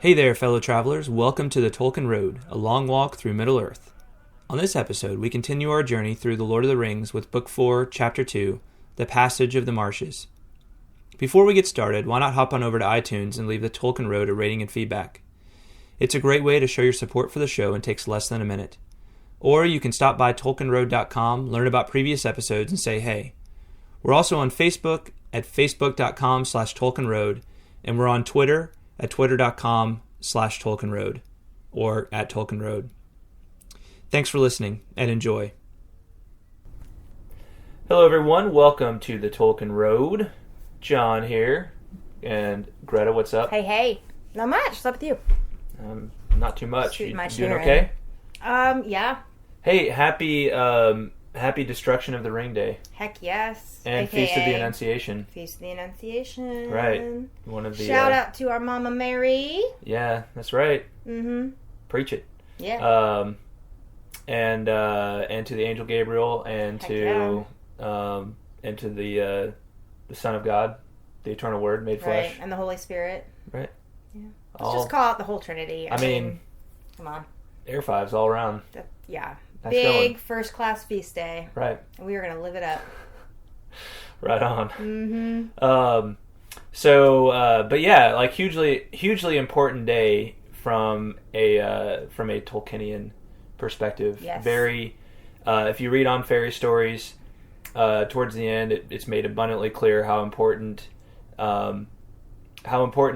Hey there, fellow travelers. Welcome to the Tolkien Road, a long walk through Middle-earth. On this episode, we continue our journey through The Lord of the Rings with Book 4, Chapter 2, The Passage of the Marshes. Before we get started, why not hop on over to iTunes and leave the Tolkien Road a rating and feedback? It's a great way to show your support for the show and takes less than a minute. Or you can stop by tolkienroad.com, learn about previous episodes, and say hey. We're also on Facebook at facebook.com/TolkienRoad, and we're on Twitter at twitter.com/TolkienRoad or at TolkienRoad. Thanks for listening and enjoy. Hello everyone, welcome to the Tolkien Road. John here, and Greta, what's up? Hey. Not much. What's up with you? Not too much. You doing okay? Yeah. Hey, happy Destruction of the Ring Day. Heck yes. And AKA Feast of the Annunciation. Feast of the Annunciation. Right. One of the shout out to our Mama Mary. Yeah, that's right. Mm-hmm. Preach it. Yeah. And to the Angel Gabriel and Heck to the Son of God, the Eternal Word made flesh. Right. And the Holy Spirit. Right. Yeah. Let's just call it the whole Trinity. I mean, come on. Air fives all around. Yeah. Nice Big going. first class feast day. Right. And we are going to live it up. Right on. Mm-hmm. But yeah, like hugely important day from a Tolkienian perspective. Yes. Very, if you read on fairy stories, towards the end, it's made abundantly clear how important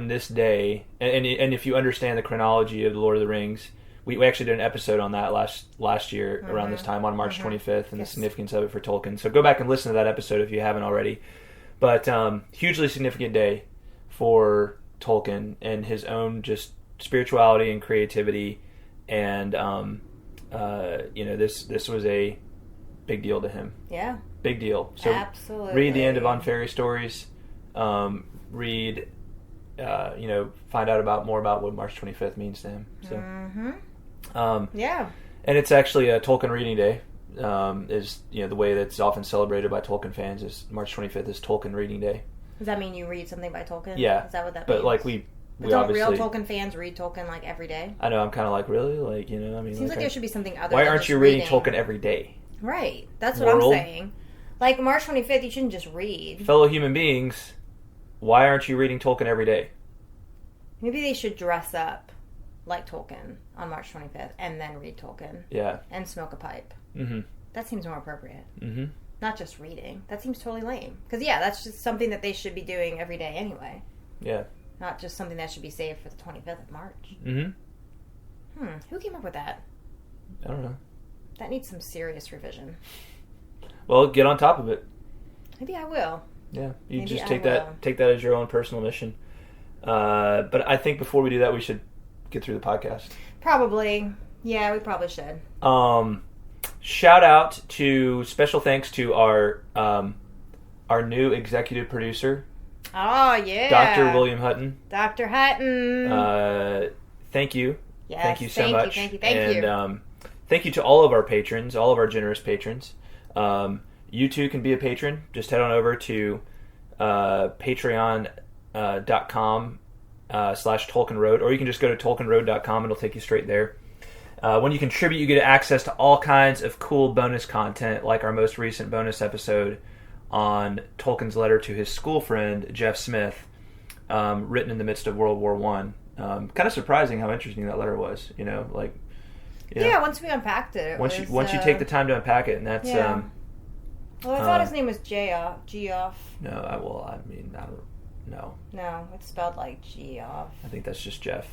this day, and if you understand the chronology of the Lord of the Rings. We actually did an episode on that last year around this time on March 25th and the significance of it for Tolkien. So go back and listen to that episode if you haven't already. But hugely significant day for Tolkien and his own just spirituality and creativity. And, this was a big deal to him. Yeah. Big deal. So absolutely. Read the end of On Fairy Stories. Find out more about what March 25th means to him. So. Mm-hmm. Yeah, and it's actually a Tolkien Reading Day. Is the way that's often celebrated by Tolkien fans is March 25th is Tolkien Reading Day. Does that mean you read something by Tolkien? Yeah, is that what that means? But like we don't obviously real Tolkien fans read Tolkien like every day? I know. I'm kind of like really Seems like there should be something other. Why than aren't just you reading Tolkien every day? Right, that's what I'm saying. Like March 25th, you shouldn't just read. Fellow human beings, why aren't you reading Tolkien every day? Maybe they should dress up like Tolkien on March 25th and then read Tolkien. Yeah. And smoke a pipe. Mm-hmm. That seems more appropriate. Mm-hmm. Not just reading. That seems totally lame. Because, that's just something that they should be doing every day anyway. Yeah. Not just something that should be saved for the 25th of March. Mm-hmm. Who came up with that? I don't know. That needs some serious revision. Well, get on top of it. Maybe I will. Yeah. You just take that as your own personal mission. But I think before we do that, we should get through the podcast. Probably. Yeah, we probably should. Special thanks to our new executive producer. Oh, yeah. Dr. William Hutton. Dr. Hutton. Thank you. Yes, thank you so much. Thank you. And thank you to all of our patrons, all of our generous patrons. You too can be a patron. Just head on over to patreon.com /Tolkien Road, or you can just go to tolkienroad.com. It'll take you straight there. When you contribute, you get access to all kinds of cool bonus content, like our most recent bonus episode on Tolkien's letter to his school friend Jeff Smith, written in the midst of World War I. Kind of surprising how interesting that letter was. Once we unpacked it. Once you take the time to unpack it, and that's. Yeah. Well, I thought his name was Geoff. No, I don't know. No, it's spelled like Geoff. I think that's just Jeff.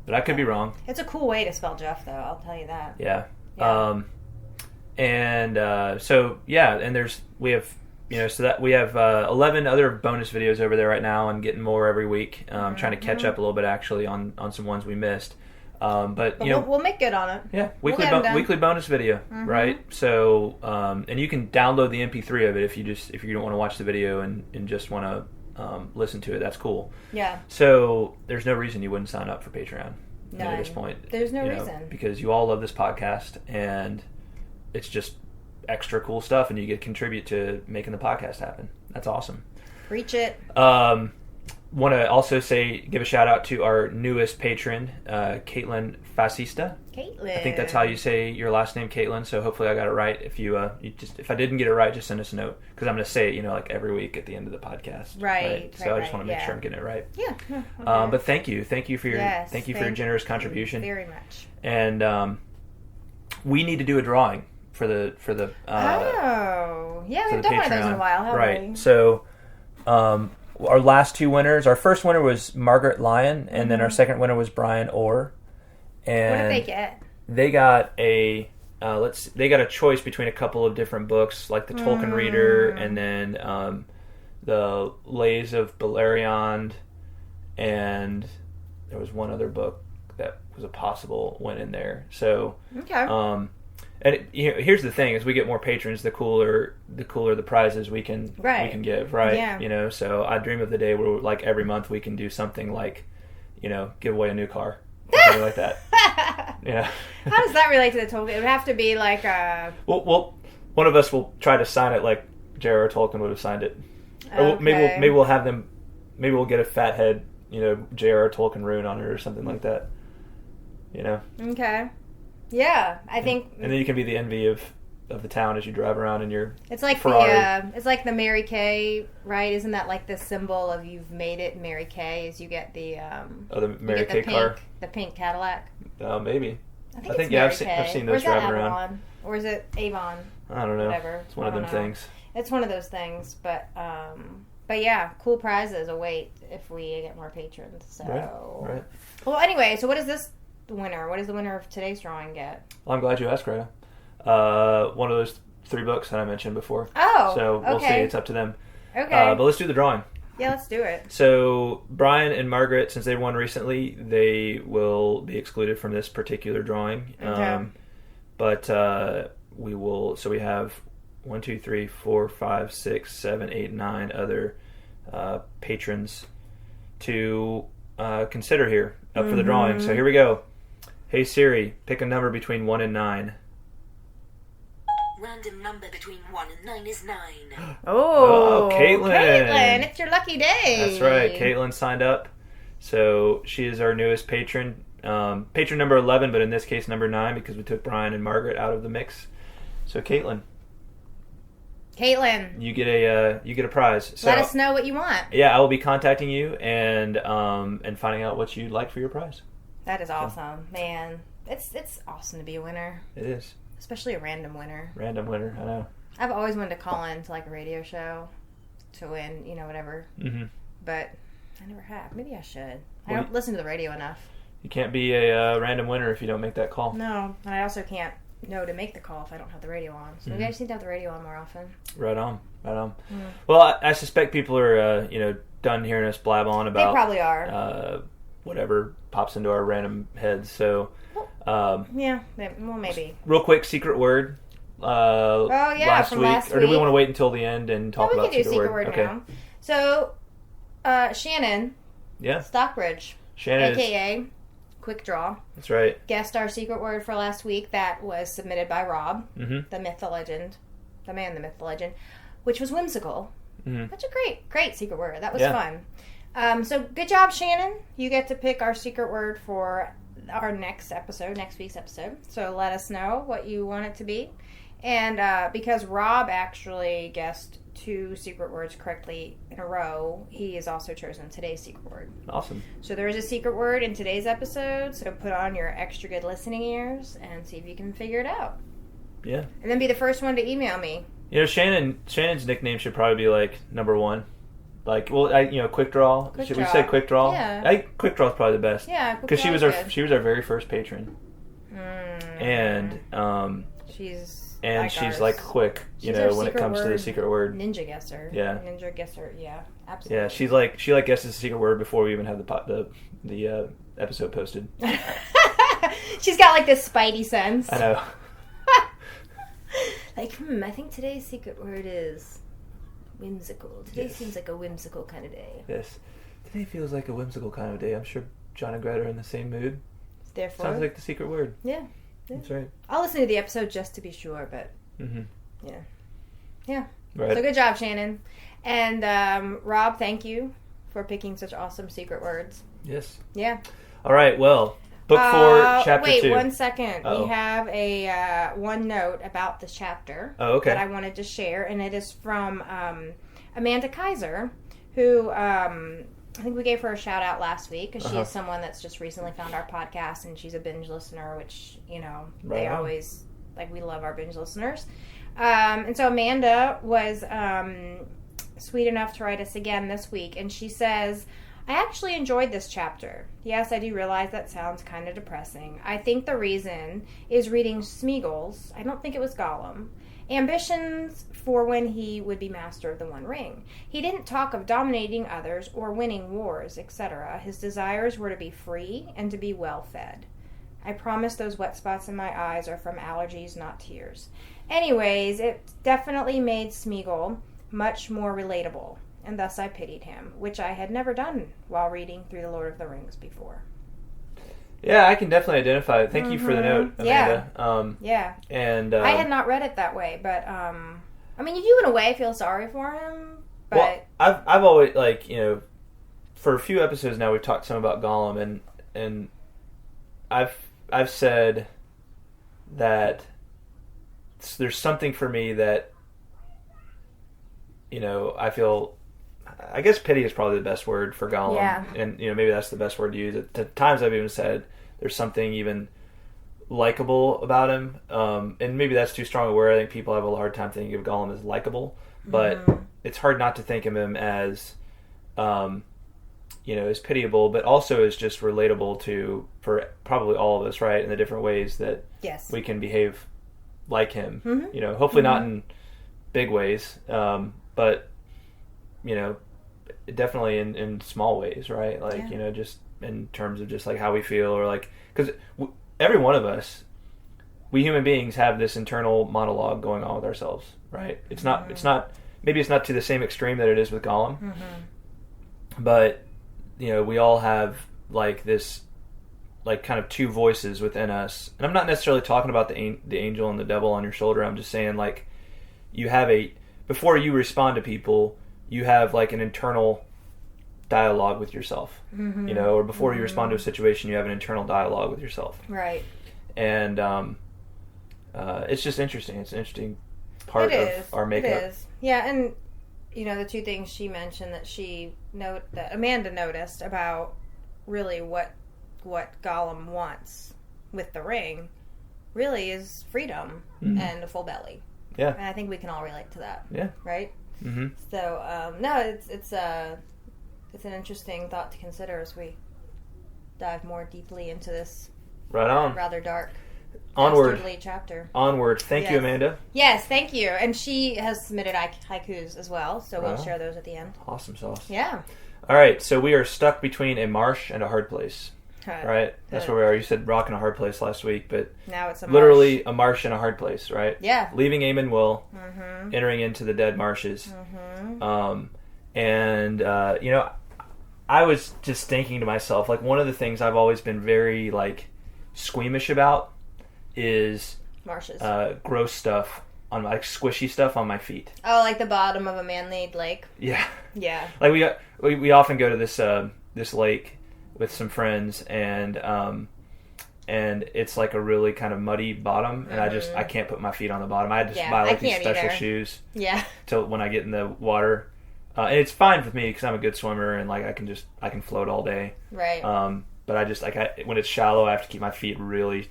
But I could be wrong. It's a cool way to spell Jeff, though, I'll tell you that. Yeah. Yeah. And we have, so that we have 11 other bonus videos over there right now, and getting more every week. Trying to catch up a little bit actually on some ones we missed. But we'll make good on it. Yeah, We'll get 'em done. weekly bonus video, right? So, and you can download the MP3 of it if you don't want to watch the video and just want to listen to it. That's cool. Yeah. So there's no reason you wouldn't sign up for Patreon at this point. There's no reason, because you all love this podcast, and it's just extra cool stuff, and you get to contribute to making the podcast happen. That's awesome. Preach it. Want to also give a shout out to our newest patron, Caitlin Fascista. Caitlin. I think that's how you say your last name, Caitlin. So hopefully I got it right. If if I didn't get it right, just send us a note, because I'm going to say it, like every week at the end of the podcast. Right. So I just want to make sure I'm getting it right. Yeah. Okay. But thank you for your your generous contribution. Very much. And we need to do a drawing for the yeah, we haven't done one of those in a while, have right. we? So our last two winners, our first winner was Margaret Lyon, and then our second winner was Brian Orr. And what did they get? They got they got a choice between a couple of different books, like the Tolkien Reader, and then the Lays of Beleriand, and there was one other book that was a possible win in there. So okay. And here's the thing: as we get more patrons, the cooler the prizes we can give, right? Yeah. So I dream of the day where, like, every month we can do something like, give away a new car, or something like that. How does that relate to the Tolkien? It would have to be like a. Well, one of us will try to sign it like J.R.R. Tolkien would have signed it, or Okay. maybe we'll have them. Maybe we'll get a fat head, J.R.R. Tolkien rune on it or something like that. Okay. Yeah, I think. And then you can be the envy of the town as you drive around in your It's like Ferrari. it's like the Mary Kay, right? Isn't that like the symbol of you've made it, Mary Kay? Is you get the the Mary Kay car, the pink Cadillac. Maybe. I think I've it's Mary Kay. I've seen Or those is that driving around. Avalon? Or is it Avon? I don't know. Whatever. It's one of them things. It's one of those things, but yeah, cool prizes await if we get more patrons. So. Right. Well, anyway, so what is this winner? What does the winner of today's drawing get? Well, I'm glad you asked, Greta. One of those 3 books that I mentioned before. Oh, so we'll see. okay. It's up to them. Okay. But let's do the drawing. Yeah, let's do it. So Brian and Margaret, since they won recently, they will be excluded from this particular drawing. Okay. But we will. So we have 1, 2, 3, 4, 5, 6, 7, 8, 9 other patrons to consider here up for the drawing. So here we go. Hey Siri, pick a number between 1 and 9. Random number between 1 and 9 is 9. Oh, Caitlin. Caitlin, it's your lucky day. That's right. Caitlin signed up. So she is our newest patron. Patron number 11, but in this case number 9, because we took Brian and Margaret out of the mix. So Caitlin, you get a prize. So, let us know what you want. Yeah, I will be contacting you and finding out what you'd like for your prize. That is awesome, man. It's awesome to be a winner, It is. especially a random winner. Random winner, I know. I've always wanted to call in to like a radio show to win, whatever. Mm-hmm. But I never have. Maybe I should. I Well, don't listen to the radio enough. You can't be a random winner if you don't make that call. No, and I also can't know to make the call if I don't have the radio on. So maybe I just need to have the radio on more often. Right on. Well, I suspect people are done hearing us blab on about. They probably are. Whatever pops into our random heads. So, Yeah, well, maybe. real quick, secret word. Last from week, last or do we week. want to wait until the end and talk we about can do secret word Okay. now. So, Shannon Yeah, Stockbridge, Shannon. a.k.a. Quick Draw, That's right. guessed our secret word for last week that was submitted by Rob, Mm-hmm. the myth, the legend, the man, the myth, the legend, which was whimsical. Mm-hmm. That's a great secret word. That was Yeah. fun. So good job, Shannon. You get to pick our secret word for our next week's episode. So let us know what you want it to be. And because Rob actually guessed 2 secret words correctly in a row, he has also chosen today's secret word. Awesome. So there is a secret word in today's episode, so put on your extra good listening ears and see if you can figure it out. Yeah. And then be the first one to email me. Shannon's nickname should probably be like number 1. Like, well, Quick Draw. Quick Should we Draw. say Quick Draw? Yeah. I think Quick Draw is probably the best. Yeah, Because she was our very first patron, Mm. and She's and like she's ours. like quick, She's our when it secret comes to the word secret word. Ninja guesser. Yeah. Ninja guesser. Yeah, absolutely. Yeah, she guesses the secret word before we even have the episode posted. She's got like this spidey sense. I know. Like, I think today's secret word is whimsical. Today seems like a whimsical kind of day. Yes. Today feels like a whimsical kind of day. I'm sure John and Greta are in the same mood. Therefore, Sounds like the secret word. yeah. That's right. I'll listen to the episode just to be sure, but yeah. Right. So good job, Shannon. And Rob, thank you for picking such awesome secret words. Yes. Yeah. All right. Well, book 4, chapter 2. Wait 1 second. Uh-oh. We have a one note about this chapter that I wanted to share, and it is from Amanda Kaiser, who I think we gave her a shout out last week because she is someone that's just recently found our podcast, and she's a binge listener, which they always we love our binge listeners. And so Amanda was sweet enough to write us again this week, and she says, I actually enjoyed this chapter. Yes, I do realize that sounds kind of depressing. I think the reason is reading Smeagol's, I don't think it was Gollum, ambitions for when he would be master of the One Ring. He didn't talk of dominating others or winning wars, etc. His desires were to be free and to be well fed. I promise those wet spots in my eyes are from allergies, not tears. Anyways, it definitely made Smeagol much more relatable, and thus I pitied him, which I had never done while reading through The Lord of the Rings before. Yeah, I can definitely identify it. Thank you for the note, Amanda. Yeah. And I had not read it that way, but I mean, you do in a way feel sorry for him, but well, I've always for a few episodes now we've talked some about Gollum, and I've said that there's something for me that I feel. I guess pity is probably the best word for Gollum. Yeah. And, maybe that's the best word to use. At times I've even said there's something even likable about him. And maybe that's too strong a word. I think people have a hard time thinking of Gollum as likable. But it's hard not to think of him as, as pitiable, but also as just relatable for probably all of us, right? In the different ways that we can behave like him. Mm-hmm. Hopefully not in big ways, but definitely in small ways, right? Just in terms of just how we feel, or because every one of us, we human beings have this internal monologue going on with ourselves, right? It's not maybe it's not to the same extreme that it is with Gollum, but we all have this kind of two voices within us. And I'm not necessarily talking about the angel and the devil on your shoulder. I'm just saying you have before you respond to people, you have an internal dialogue with yourself, or before you respond to a situation, you have an internal dialogue with yourself. Right. And it's just interesting. It's an interesting part of our makeup. It is. Yeah, and the two things she mentioned that Amanda noticed about really what Gollum wants with the ring really is freedom and a full belly. Yeah. And I think we can all relate to that. Yeah. Right? Mm-hmm. So, no, it's an interesting thought to consider as we dive more deeply into this right on rather dark onward chapter. Onward. Thank you, Amanda. Yes, thank you. And she has submitted haikus as well, so we'll share those at the end. Awesome sauce. Yeah. All right, so we are stuck between a marsh and a hard place. Right? That's where we are. You said rock and a hard place last week, but now it's literally a marsh and a hard place, right? Yeah. Leaving Aemon Will, entering into the Dead Marshes. I was just thinking to myself, one of the things I've always been very, squeamish about is marshes. Gross stuff on squishy stuff on my feet. Oh, like the bottom of a man-made lake? Yeah. Yeah. We often go to this lake with some friends, and it's a really kind of muddy bottom, and I can't put my feet on the bottom. I had to buy these special shoes. Yeah. Till when I get in the water, and it's fine with me because I'm a good swimmer, and I can float all day. Right. But when it's shallow, I have to keep my feet really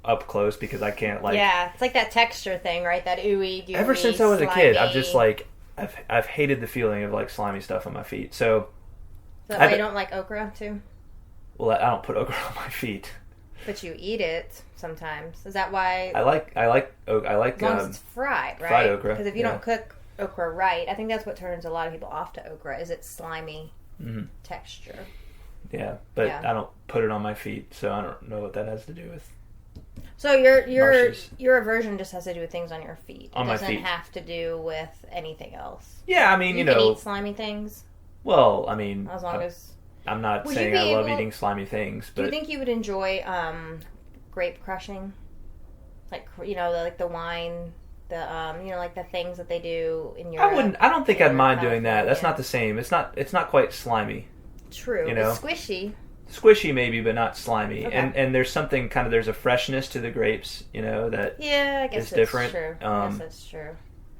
up close because I can't Yeah, it's that texture thing, right? That ooey gooey. Ever since I was slimy. a kid, I've just I've hated the feeling of slimy stuff on my feet. So that why you don't like okra too? Well, I don't put okra on my feet. But you eat it sometimes. Is that why? I like As long as it's fried, right? fried okra, Because if you yeah. don't cook okra right, I think that's what turns a lot of people off to okra. Is its slimy texture? Yeah, but Yeah. I don't put it on my feet, so I don't know what that has to do with. So your Marshes. aversion just has to do with things on your feet. On it my doesn't feet. have to do with anything else. Yeah, I mean, You you can know, eat slimy things well, I mean, as long as. I'm not Would saying you I be love able- eating slimy things, Do but you think you would enjoy grape crushing? Like, like the wine, the like the things that they do in Europe. I wouldn't. I don't think in I'd mind doing that. That's California. not the same. It's not quite slimy. True. you know? It's squishy. Squishy maybe, but not slimy. Okay. And there's something kind of, there's a freshness to the grapes, that. Yeah, I guess It's that's different. true. I guess that's true.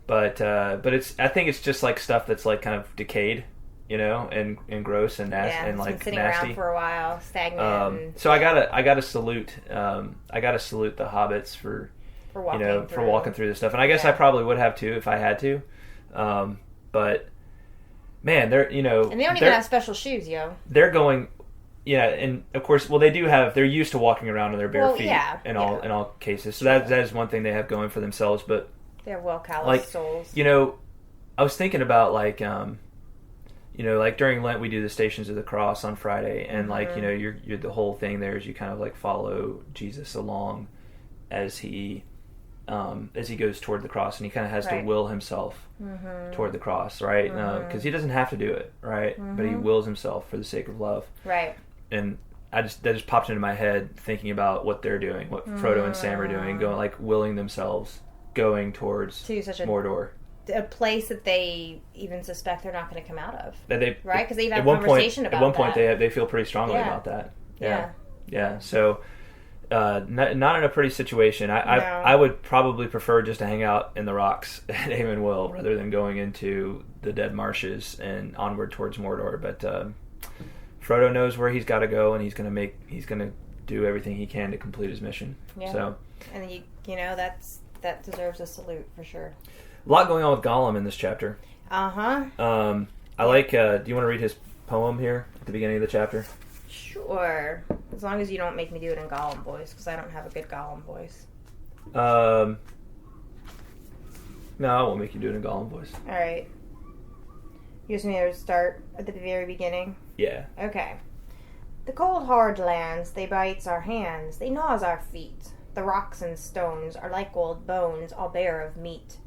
But I think it's just like stuff that's like kind of decayed, and gross and nasty Yeah, and it's like been sitting nasty. around for a while, stagnant. and So I gotta salute the hobbits for walking through this stuff, and I guess Yeah. I probably would have too if I had to, but man, they're And they don't even have special shoes, yo. they're going, and of course, well, they're used to walking around on their bare Well, feet yeah, in all cases, so that is one thing they have going for themselves. But They have well calloused Like, soles. I was thinking about like during Lent we do the Stations of the Cross on Friday, and like you're the whole thing there is you kind of like follow Jesus along as he goes toward the cross, and he kind of has to Right. will himself toward the cross, right? Because he doesn't have to do it, right? But he wills himself for the sake of love. Right. And that just popped into my head thinking about what they're doing, what Frodo and Sam are doing, going like willing themselves, going towards To such a Mordor. place that they even suspect they're not going to come out of. That they Right? Because they even at have a one point, conversation about at one point that. they feel pretty strongly Yeah. about that. Yeah. Yeah. So not in a pretty situation. No. I would probably prefer just to hang out in the rocks at Aemon Will rather than going into the Dead Marshes and onward towards Mordor. But Frodo knows where he's got to go, and he's gonna do everything he can to complete his mission. Yeah. So And that deserves a salute for sure. a lot going on with Gollum in this chapter. Uh-huh. I like. Do you want to read his poem here at the beginning of the chapter? Sure. As long as you don't make me do it in Gollum voice, because I don't have a good Gollum voice. No, I won't make you do it in Gollum voice. All right. You just need to start at the very beginning. Yeah. Okay. The cold hard lands, they bites our hands, they gnaws our feet. The rocks and stones are like old bones, all bare of meat.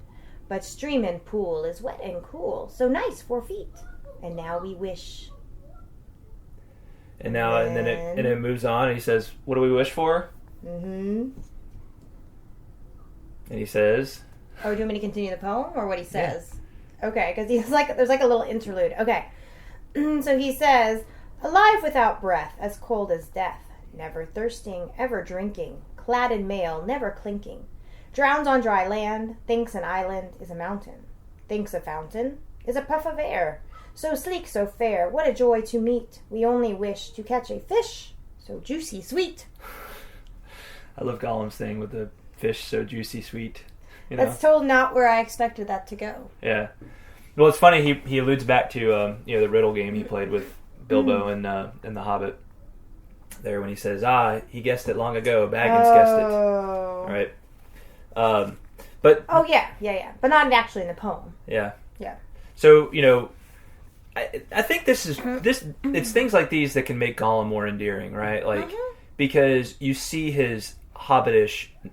But stream and pool is wet and cool, so nice for feet. And now we wish. And now, and then it moves on, and he says, "What do we wish for?" Mm-hmm. And he says, Oh, do you want me to continue the poem, or what he says? Okay, because there's like a little interlude. Okay. So he says, alive without breath, as cold as death, never thirsting, ever drinking, clad in mail, never clinking, drowns on dry land, thinks an island is a mountain, thinks a fountain is a puff of air, so sleek, so fair, what a joy to meet, we only wish to catch a fish, so juicy, sweet. I love Gollum's thing with the fish so juicy sweet. You know? That's totally not where I expected that to go. Yeah. Well, it's funny, he alludes back to the riddle game he played with Bilbo and The Hobbit there when he says, he guessed it long ago, Baggins guessed it. Oh. Right. But Oh, yeah. But not actually in the poem. yeah. Yeah. So, I think it's things like these that can make Gollum more endearing, right? Like, because you see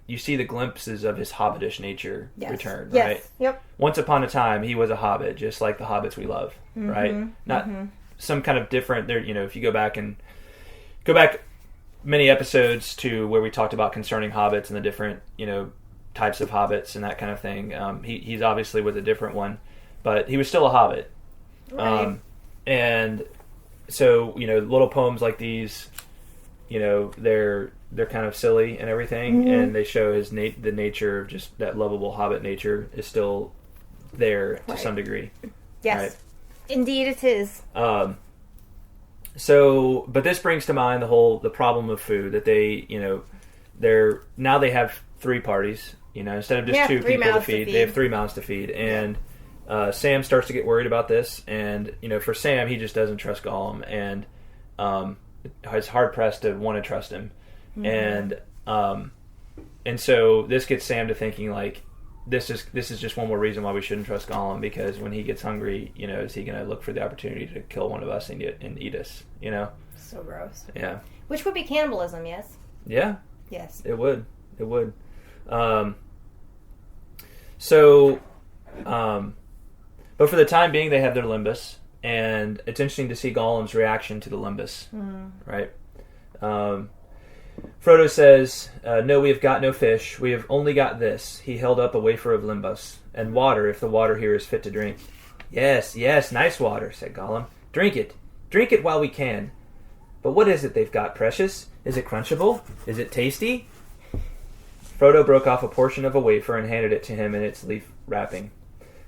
you see the glimpses of his hobbitish nature return, right? Yep. Once upon a time, he was a hobbit, just like the hobbits we love, right? Not some kind of different. There, if you go back many episodes to where we talked about concerning hobbits and the different, types of hobbits and that kind of thing. He's obviously was a different one, but he was still a hobbit. Right. And so, little poems like these, they're kind of silly and everything, and they show the nature of just that lovable hobbit nature is still there to some degree. Yes. Right? Indeed it is. So, but this brings to mind the problem of food that they have 3 parties, instead of just 2 people to feed, they have 3 mouths to feed. And Sam starts to get worried about this, and for Sam, he just doesn't trust Gollum, and is hard pressed to want to trust him And so this gets Sam to thinking like, this is just one more reason why we shouldn't trust Gollum, because when he gets hungry, is he going to look for the opportunity to kill one of us and eat us? So gross. Yeah. Which would be cannibalism, yes? Yeah. Yes. It would. But for the time being, they have their limbus, and it's interesting to see Gollum's reaction to the limbus, right? Frodo says, "No, we have got no fish. We have only got this." He held up a wafer of limbus. "And water, if the water here is fit to drink." Yes, nice water," said Gollum. Drink it while we can." "But what is it they've got, Precious? Is it crunchable? Is it tasty?" Frodo broke off a portion of a wafer and handed it to him in its leaf wrapping.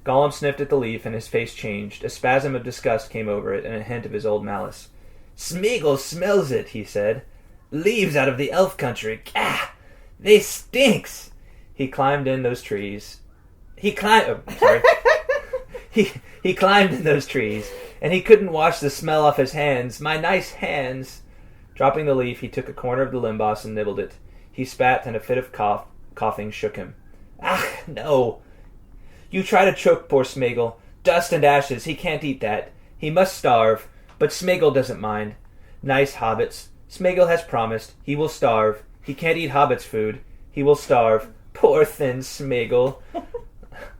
Gollum sniffed at the leaf, and his face changed. A spasm of disgust came over it, and a hint of his old malice. "Smeagol smells it," he said. "Leaves out of the elf country. Gah! They stinks." He climbed in those trees. He climbed in those trees, and he couldn't wash the smell off his hands. My nice hands. Dropping the leaf, he took a corner of the limbos and nibbled it. He spat, and a fit of coughing shook him. "Ah, no. You try to choke poor Smeagol. Dust and ashes, he can't eat that. He must starve, but Smeagol doesn't mind. Nice hobbits. Smeagol has promised. He will starve. He can't eat hobbits' food. He will starve. Poor thin Smeagol."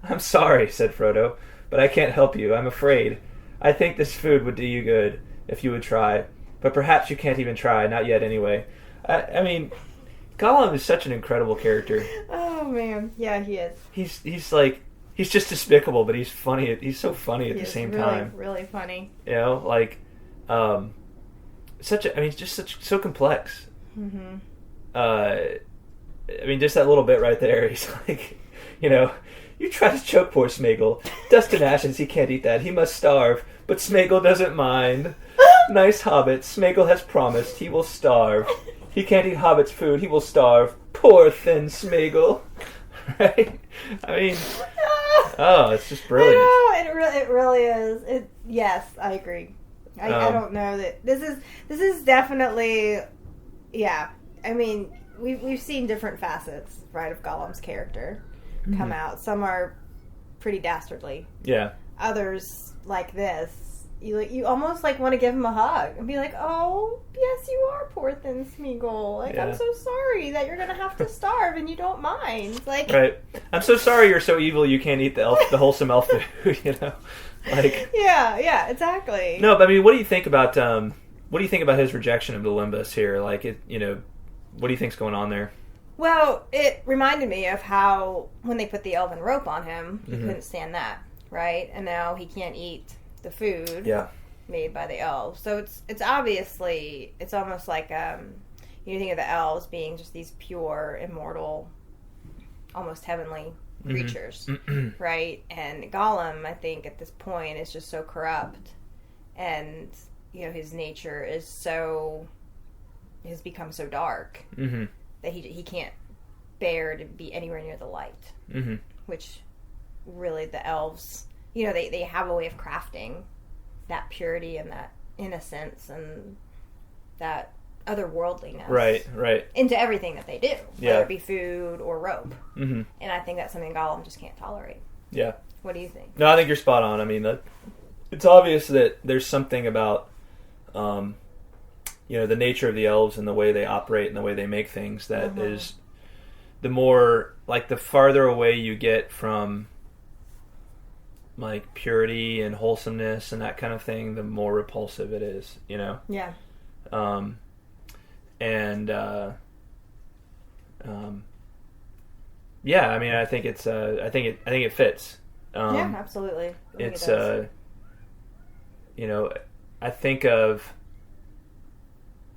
"I'm sorry," said Frodo, "but I can't help you. I'm afraid. I think this food would do you good, if you would try. But perhaps you can't even try. Not yet, anyway." I mean, Gollum is such an incredible character. Oh, man. Yeah, he is. He's like... He's just despicable, but he's funny. He's so funny at the same time. Really funny. So complex. Mm-hmm. Just that little bit right there. He's like, you try to choke poor Smeagol. Dust and ashes, he can't eat that. He must starve, but Smeagol doesn't mind. Nice hobbit. Smeagol has promised. He will starve. He can't eat hobbit's food. He will starve. Poor thin Smeagol. Right? It's just brilliant. I know, it really is. Yes, I agree. I don't know that this is definitely, yeah. We've seen different facets, right, of Gollum's character come out. Some are pretty dastardly. Yeah. Others, like this, you almost want to give him a hug and be like, "Oh, yes, you are poor thin Smeagol. I'm so sorry that you're gonna have to starve and you don't mind." Right. "I'm so sorry you're so evil you can't eat the wholesome elf food." Yeah, exactly. No, but what do you think about his rejection of the limbus here? What do you think's going on there? Well, it reminded me of how when they put the elven rope on him, he couldn't stand that, right? And now he can't eat the food made by the elves. So it's obviously, it's almost like you think of the elves being just these pure, immortal, almost heavenly creatures, right? And Gollum, I think at this point, is just so corrupt, and his nature has become so dark that he can't bear to be anywhere near the light, which really the elves, they have a way of crafting that purity and that innocence and that otherworldliness right into everything that they do, yeah, whether it be food or rope. And I think that's something Gollum just can't tolerate. Yeah. What do you think? No, I think you're spot on. It's obvious that there's something about the nature of the elves and the way they operate and the way they make things that is the more, the farther away you get from purity and wholesomeness and that kind of thing, the more repulsive it is, Yeah. I think it's I think it fits. Yeah, absolutely. It's I think of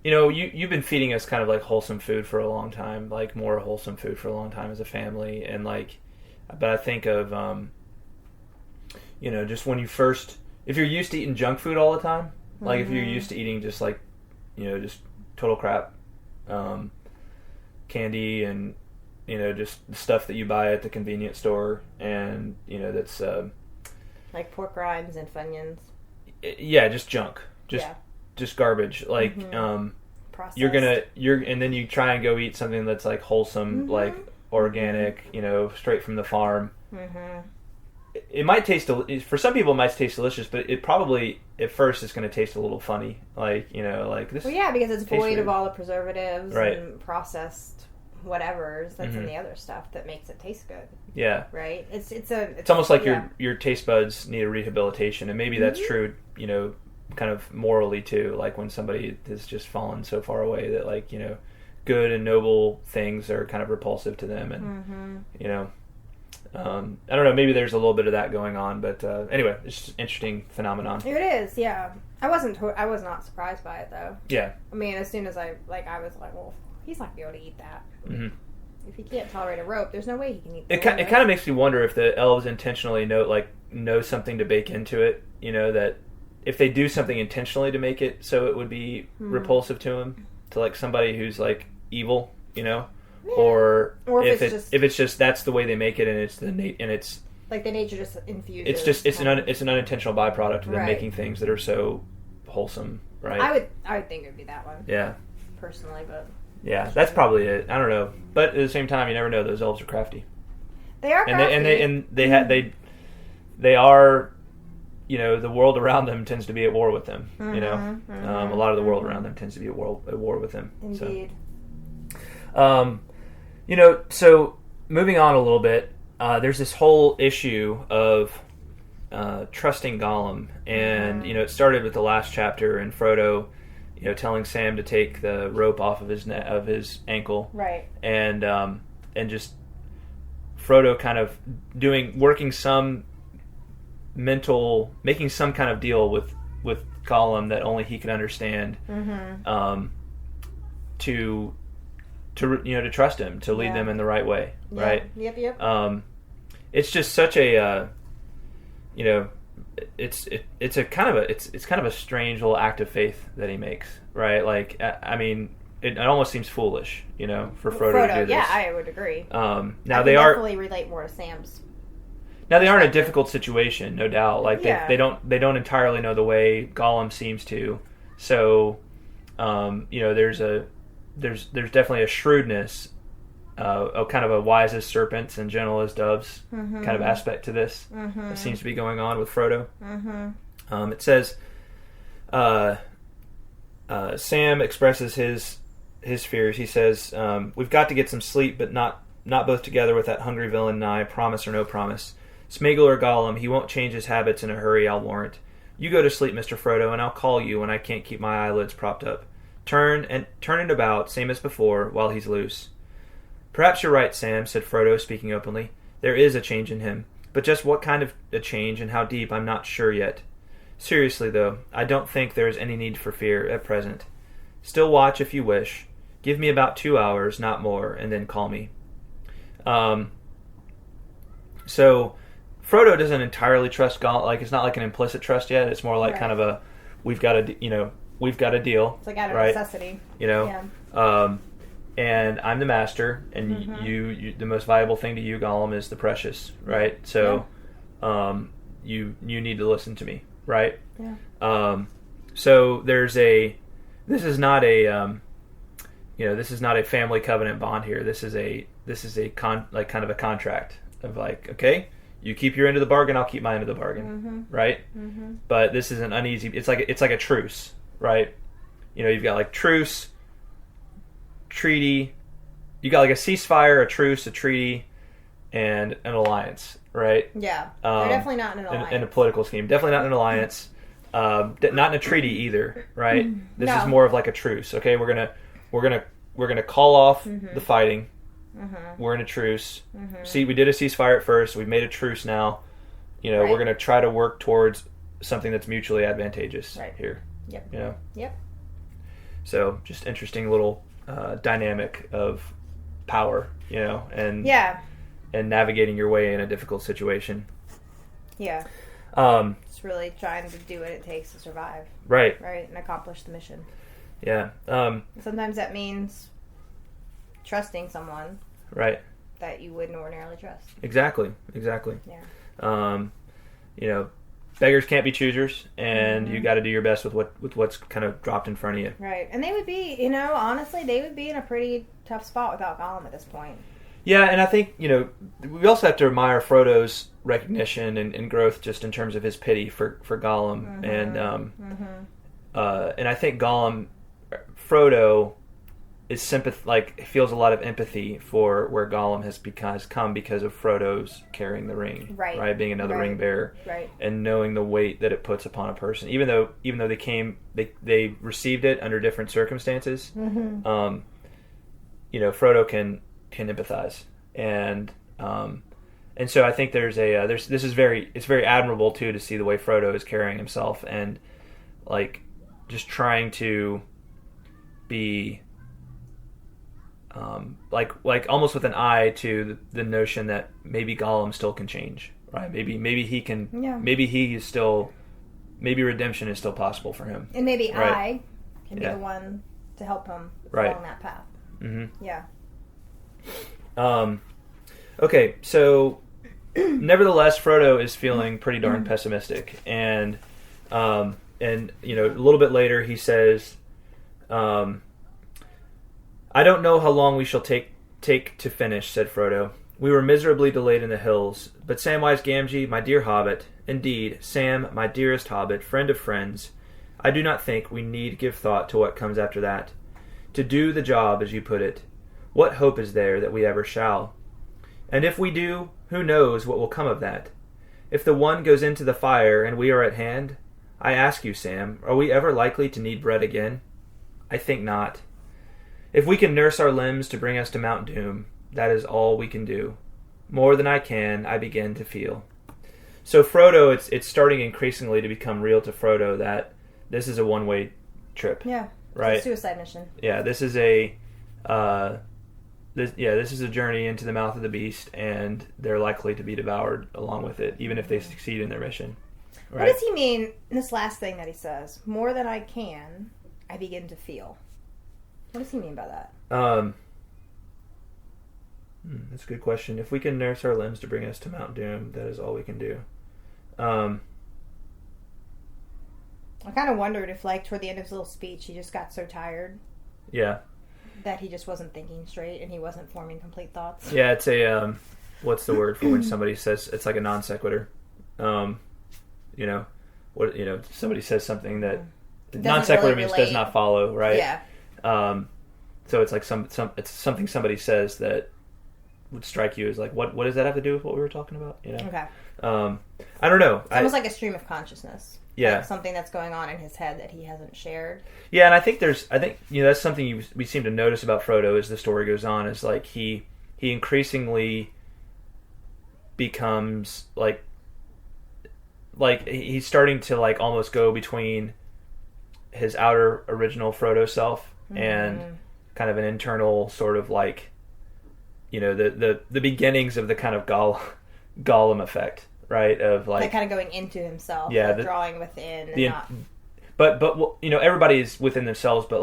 you've been feeding us kind of wholesome food for a long time, more wholesome food for a long time as a family, and but I think of just when you first, if you're used to eating junk food all the time, if you're used to eating just just total crap, candy and just stuff that you buy at the convenience store, and that's like pork rinds and Funyuns. Yeah, just junk, just garbage. processed. and then you try and go eat something that's like wholesome, like organic, straight from the farm. Mm-hmm. It might taste, for some people it might taste delicious, but it probably at first it's going to taste a little funny, like this. Well, yeah, because it's void weird. of all the preservatives Right. and processed whatevers that's in the other stuff that makes it taste good. Yeah, Right. it's almost like your taste buds need a rehabilitation, and maybe that's true, kind of morally too. Like when somebody has just fallen so far away that good and noble things are kind of repulsive to them, and I don't know. Maybe there's a little bit of that going on, but anyway, it's just an interesting phenomenon. It is, yeah. I was not surprised by it though. Yeah. I mean, as soon as I was like, well, he's not gonna be able to eat that. Mm-hmm. If he can't tolerate a rope, there's no way he can eat. It kind of makes me wonder if the elves intentionally know something to bake into it. That if they do something intentionally to make it so it would be repulsive to him, to somebody who's evil, or if it's just that's the way they make it, and it's like the nature just infuses. It's just it's an unintentional byproduct of them Right. making things that are so wholesome, right? I would think it would be that one. Yeah. Personally, but Yeah, that's probably it. I don't know, but at the same time, you never know. Those elves are crafty, they are crafty. they are. The world around them tends to be at war with them. A lot of the world around them tends to be at war with them. Indeed. So moving on a little bit, there's this whole issue of trusting Gollum, and it started with the last chapter and Frodo, telling Sam to take the rope off of his ankle, Right. and just Frodo kind of making some kind of deal with Gollum that only he could understand, to trust him, to lead them in the right way, right? Yep. It's just such a it's kind of a strange little act of faith that he makes, right? Like, I mean, it almost seems foolish, for Frodo to do this. Yeah, I would agree. Now I they definitely relate more to Sam's. Now they are in a difficult situation, no doubt. Like Yeah. they don't entirely know the way Gollum seems to. So, there's definitely a shrewdness, a kind of a wise as serpents and gentle as doves kind of aspect to this that seems to be going on with Frodo. It says, Sam expresses his fears. He says, "We've got to get some sleep, but not both together with that hungry villain nigh. Promise or no promise. Smeagol or Gollum, he won't change his habits in a hurry, I'll warrant. You go to sleep, Mr. Frodo, and I'll call you when I can't keep my eyelids propped up. Turn it about, same as before, while he's loose." "Perhaps you're right, Sam," said Frodo, speaking openly. "There is a change in him, but just what kind of a change and how deep I'm not sure yet. Seriously, though, I don't think there is any need for fear at present. Still watch if you wish. Give me about 2 hours, not more, and then call me." So Frodo doesn't entirely trust Gollum. Like, it's not like an implicit trust yet. It's more like kind of a we've got a deal. It's like out of right? necessity. And I'm the master, and you the most valuable thing to you, Gollum, is the precious, right? So, you need to listen to me, right? Yeah. So this is not a family covenant bond here. This is a kind of a contract of like, okay, you keep your end of the bargain, I'll keep my end of the bargain, right? But this is an uneasy. It's like a truce, right? You've got like truce, treaty. You got like a ceasefire, a truce, a treaty, and an alliance, right? Yeah, they're definitely not in an alliance. In a political scheme, definitely not in an alliance. Not in a treaty either, right? This No. is more of like a truce. Okay, we're gonna call off the fighting. We're in a truce. See, we did a ceasefire at first. We've made a truce now. Right. We're gonna try to work towards something that's mutually advantageous here. Yep. Yep. So just interesting little dynamic of power, and and navigating your way in a difficult situation. Yeah. It's really trying to do what it takes to survive. Right. Right, and accomplish the mission. Yeah. Sometimes that means trusting someone. Right. That you wouldn't ordinarily trust. Exactly. Yeah. beggars can't be choosers, and you got to do your best with what's kind of dropped in front of you. Right. And they would be, honestly, they would be in a pretty tough spot without Gollum at this point. Yeah, and I think, we also have to admire Frodo's recognition and growth just in terms of his pity for Gollum. And I think Frodo is feels a lot of empathy for where Gollum has come because of Frodo's carrying the ring, right? Being another ring bearer, right? And knowing the weight that it puts upon a person, even though they received it under different circumstances. Frodo can empathize, and so I think it's very admirable too to see the way Frodo is carrying himself and just trying to be almost with an eye to the notion that maybe Gollum still can change, right? Maybe he can. Yeah. Maybe redemption is still possible for him, and maybe right? I can be the one to help him along that path. Mm-hmm. Yeah. Okay, so nevertheless, Frodo is feeling pretty darn pessimistic, and a little bit later he says, "I don't know how long we shall take to finish," said Frodo. "We were miserably delayed in the hills, but Samwise Gamgee, my dear hobbit, indeed, Sam, my dearest hobbit, friend of friends, I do not think we need give thought to what comes after that. To do the job, as you put it, what hope is there that we ever shall? And if we do, who knows what will come of that? If the one goes into the fire and we are at hand, I ask you, Sam, are we ever likely to need bread again? I think not. If we can nurse our limbs to bring us to Mount Doom, that is all we can do. More than I can, I begin to feel." So Frodo, it's starting increasingly to become real to Frodo that this is a one-way trip. Yeah. Right. It's a suicide mission. Yeah, this is a journey into the mouth of the beast, and they're likely to be devoured along with it, even if they succeed in their mission. Right? What does he mean in this last thing that he says? More than I can, I begin to feel. What does he mean by that? That's a good question. If we can nurse our limbs to bring us to Mount Doom, that is all we can do. I kind of wondered if, toward the end of his little speech, he just got so tired. Yeah. That he just wasn't thinking straight and he wasn't forming complete thoughts. Yeah, it's a, what's the word for when somebody says, it's like a non sequitur. Somebody says something that non sequitur means does not follow, right? Yeah. So it's like it's something somebody says that would strike you as what does that have to do with what we were talking about? Okay. I don't know. It's almost like a stream of consciousness. Yeah. Something that's going on in his head that he hasn't shared. Yeah, and I think that's something we seem to notice about Frodo as the story goes on is he increasingly becomes he's starting to almost go between his outer original Frodo self and kind of an internal sort of the beginnings of the kind of Gollum effect, right? Of kind of going into himself, drawing within. But everybody is within themselves, but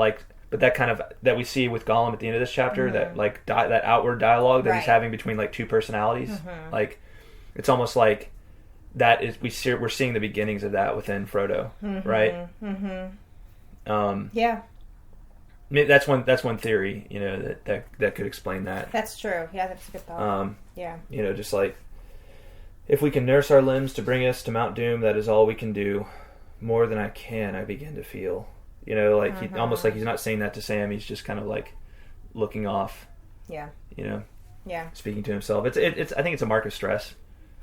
that kind of that we see with Gollum at the end of this chapter, that that outward dialogue that he's having between two personalities, it's almost like that is we're seeing the beginnings of that within Frodo, right? Yeah. I mean, that's one theory, that could explain that. That's true. Yeah, that's a good thought. Yeah. Just if we can nurse our limbs to bring us to Mount Doom, that is all we can do. More than I can, I begin to feel. He almost he's not saying that to Sam. He's just kind of looking off. Yeah. Yeah. Speaking to himself. It's I think it's a mark of stress.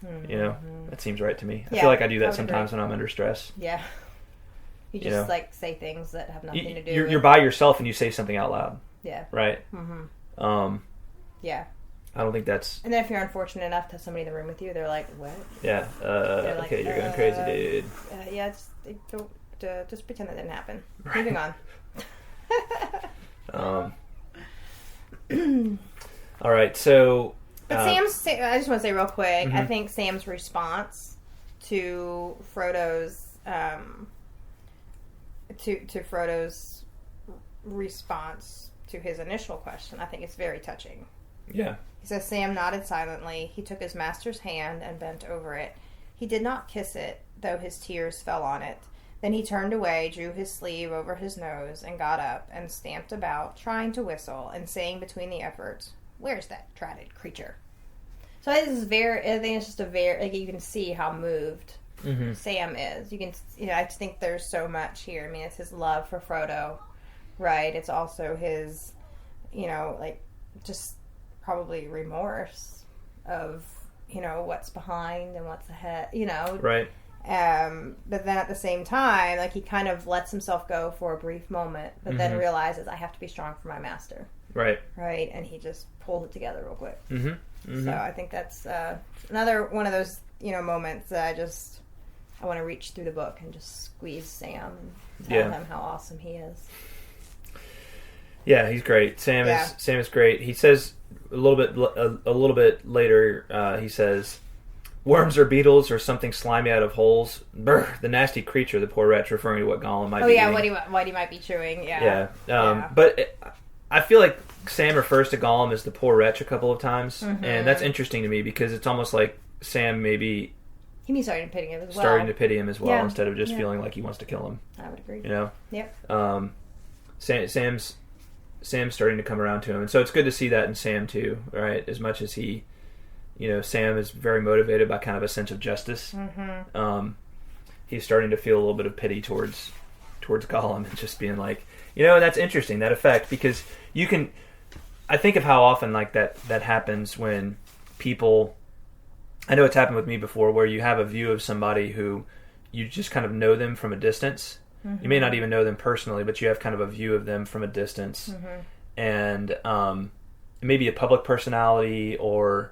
That seems right to me. I Yeah, feel like I do that would sometimes agree. when I'm under stress. Yeah. You just say things that have nothing to do with... You're by yourself and you say something out loud. Yeah. Right? Yeah. I don't think that's... And then if you're unfortunate enough to have somebody in the room with you, they're like, what? Yeah. Okay, you're going crazy, dude. Yeah, just pretend that didn't happen. Right. Moving on. All right, so... But I just want to say real quick, I think Sam's response to Frodo's... To Frodo's response to his initial question, I think it's very touching. Yeah. He says, Sam nodded silently. He took his master's hand and bent over it. He did not kiss it, though his tears fell on it. Then he turned away, drew his sleeve over his nose, and got up and stamped about, trying to whistle, and saying between the efforts, "Where's that dratted creature?" So I think it's just a very, like, you can see how moved Sam is. You can, I just think there's so much here. I mean, it's his love for Frodo, right? It's also his, like, just probably remorse of, what's behind and what's ahead, Right. But then at the same time, like, he kind of lets himself go for a brief moment, but then realizes, I have to be strong for my master. Right. Right. And he just pulls it together real quick. Mm-hmm. Mm-hmm. So I think that's another one of those, moments that I want to reach through the book and just squeeze Sam and tell him how awesome he is. Yeah, he's great. Sam is great. He says a little bit later. He says, "Worms or beetles or something slimy out of holes. Brr, the nasty creature, the poor wretch," referring to what Gollum might be eating. what he might be chewing. Yeah. But I feel like Sam refers to Gollum as the poor wretch a couple of times, and that's interesting to me because it's almost like Sam maybe he may be starting to pity him as well. Instead of just feeling like he wants to kill him. I would agree. Yep. Sam's starting to come around to him, and so it's good to see that in Sam too, right? As much as he, Sam is very motivated by kind of a sense of justice. He's starting to feel a little bit of pity towards Gollum and just being like, that's interesting, that effect, because I think of how often like that happens when people, I know it's happened with me before, where you have a view of somebody who you just kind of know them from a distance. You may not even know them personally, but you have kind of a view of them from a distance. And maybe a public personality or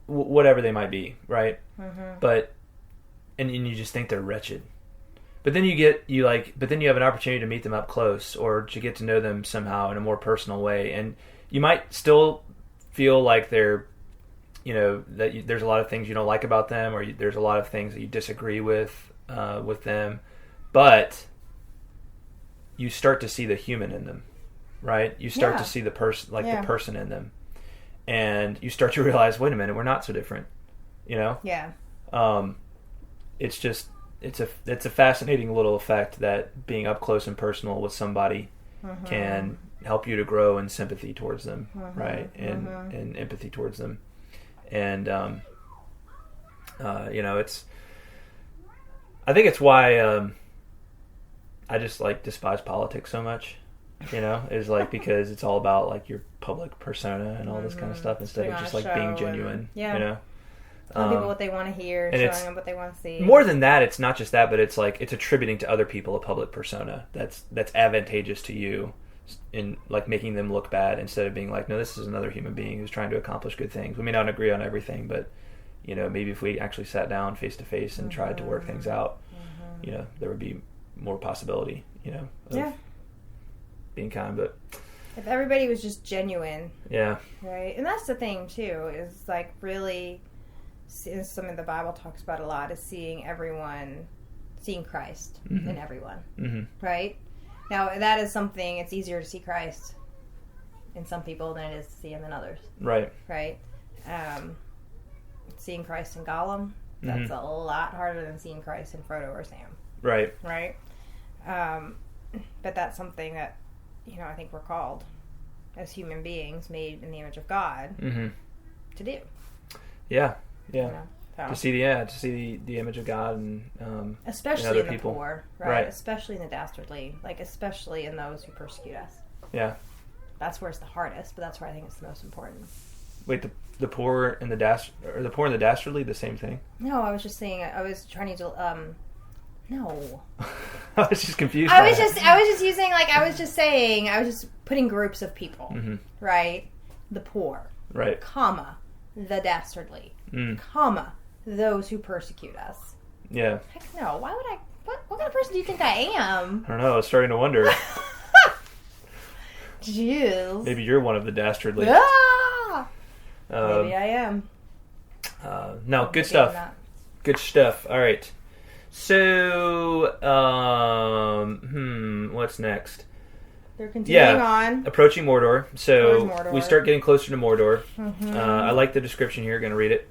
whatever they might be, right? But and you just think they're wretched. But then you have an opportunity to meet them up close or to get to know them somehow in a more personal way, and you might still feel like they're, there's a lot of things you don't like about them, or there's a lot of things that you disagree with them, but you start to see the human in them, right? You start to see the person, the person in them, and you start to realize, wait a minute, we're not so different, Yeah. It's just it's a fascinating little effect that being up close and personal with somebody can help you to grow in sympathy towards them, right? And empathy towards them. And I think it's why I just like despise politics so much, is like because it's all about like your public persona and all this kind of stuff instead of just like being genuine, Telling people what they want to hear, and showing them what they want to see. More than that, it's not just that, but it's like it's attributing to other people a public persona that's advantageous to you, in like making them look bad instead of being like, no, this is another human being who's trying to accomplish good things. We may not agree on everything, but maybe if we actually sat down face to face and tried to work things out, there would be more possibility, of being kind. But if everybody was just genuine, right, and that's the thing too, is like really. Something the Bible talks about a lot is seeing Christ in everyone, right? Now that is something, it's easier to see Christ in some people than it is to see him in others, right? Seeing Christ in Gollum, that's a lot harder than seeing Christ in Frodo or Sam, right? But that's something that I think we're called as human beings made in the image of God to do. To see the image of God and especially in the people. Poor, right? Especially in the dastardly, like especially in those who persecute us. Yeah, that's where it's the hardest, but that's where I think it's the most important. Wait, the poor and the dastardly, the same thing? No, I was just saying. I was trying to. No. I was just confused. I was just putting groups of people, right? The poor, right? Comma, the dastardly. Comma, those who persecute us. Yeah. Heck no. Why would I? What kind of person do you think I am? I don't know. I was starting to wonder. Jeez. Maybe you're one of the dastardly. Ah! Maybe I am. No, good stuff. Good stuff. All right. So, what's next? They're continuing on. Approaching Mordor. So we start getting closer to Mordor. I like the description here. Going to read it.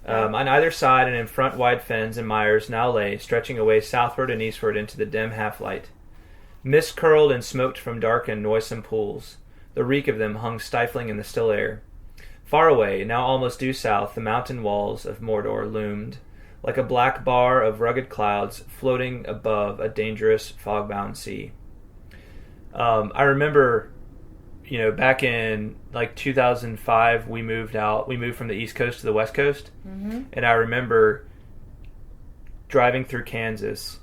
On either side and in front, wide fens and mires now lay, stretching away southward and eastward into the dim half-light. Mist curled and smoked from dark and noisome pools. The reek of them hung stifling in the still air. Far away, now almost due south, the mountain walls of Mordor loomed, like a black bar of rugged clouds floating above a dangerous fog-bound sea. I remember, back in like 2005, we moved from the East Coast to the West Coast, and I remember driving through Kansas,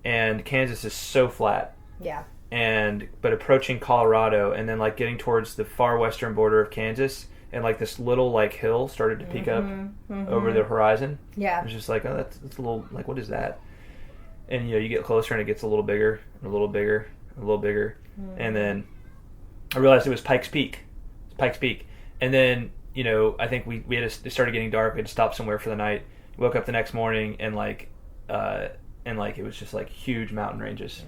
and Kansas is so flat. Yeah. But approaching Colorado, and then like getting towards the far western border of Kansas, and like this little like hill started to peek up over the horizon. Yeah. It was just like, oh, that's a little, like, what is that? And you get closer and it gets a little bigger, and a little bigger, and a little bigger. And then I realized it was Pikes Peak. It's Pikes Peak. And then, I think we had it started getting dark. We had to stop somewhere for the night. Woke up the next morning and it was just like huge mountain ranges.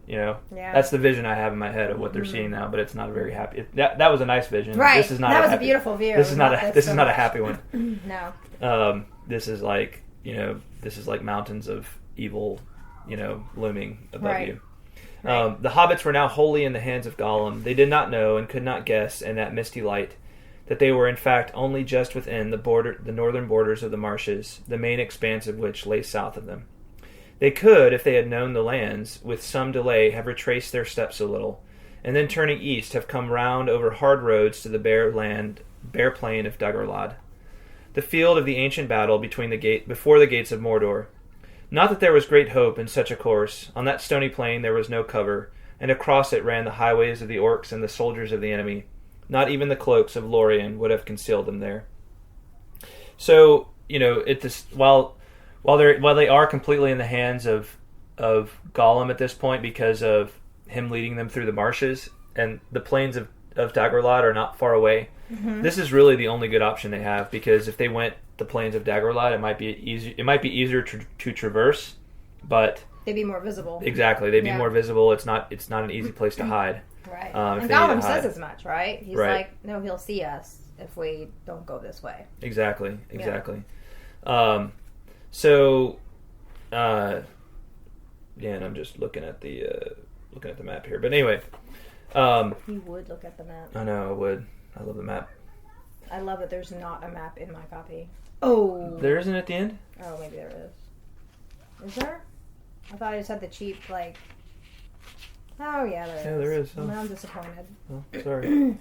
Yeah. That's the vision I have in my head of what they're seeing now, but it's not a very happy. That was a nice vision. Right. This is not that was happy, a beautiful view. This is not a happy one. No. This is like this is like mountains of evil, looming above you. The hobbits were now wholly in the hands of Gollum. They did not know and could not guess in that misty light that they were in fact only just within the northern borders of the marshes, the main expanse of which lay south of them. They could, if they had known the lands, with some delay have retraced their steps a little, and then turning east have come round over hard roads to the bare plain of Dagorlad, the field of the ancient battle before the gates of Mordor. Not that there was great hope in such a course. On that stony plain there was no cover, and across it ran the highways of the orcs and the soldiers of the enemy. Not even the cloaks of Lorien would have concealed them there. So, while they are completely in the hands of Gollum at this point because of him leading them through the marshes, and the plains of Dagorlad are not far away, this is really the only good option they have, because if they went the plains of Dagorlad, it might be easier to traverse, but they'd be more visible. Exactly, they'd be more visible. It's not an easy place to hide. Right. And Gollum says as much, right? He's like, no, he'll see us if we don't go this way. Exactly. And I'm just looking at the map here. But anyway, you would look at the map. I know I would. I love the map. I love that there's not a map in my copy. Oh, there isn't at the end? Oh, maybe there is. Is there? I thought I just had the cheap Oh yeah, there is. Yeah, there is. Oh. I'm disappointed. Oh, sorry.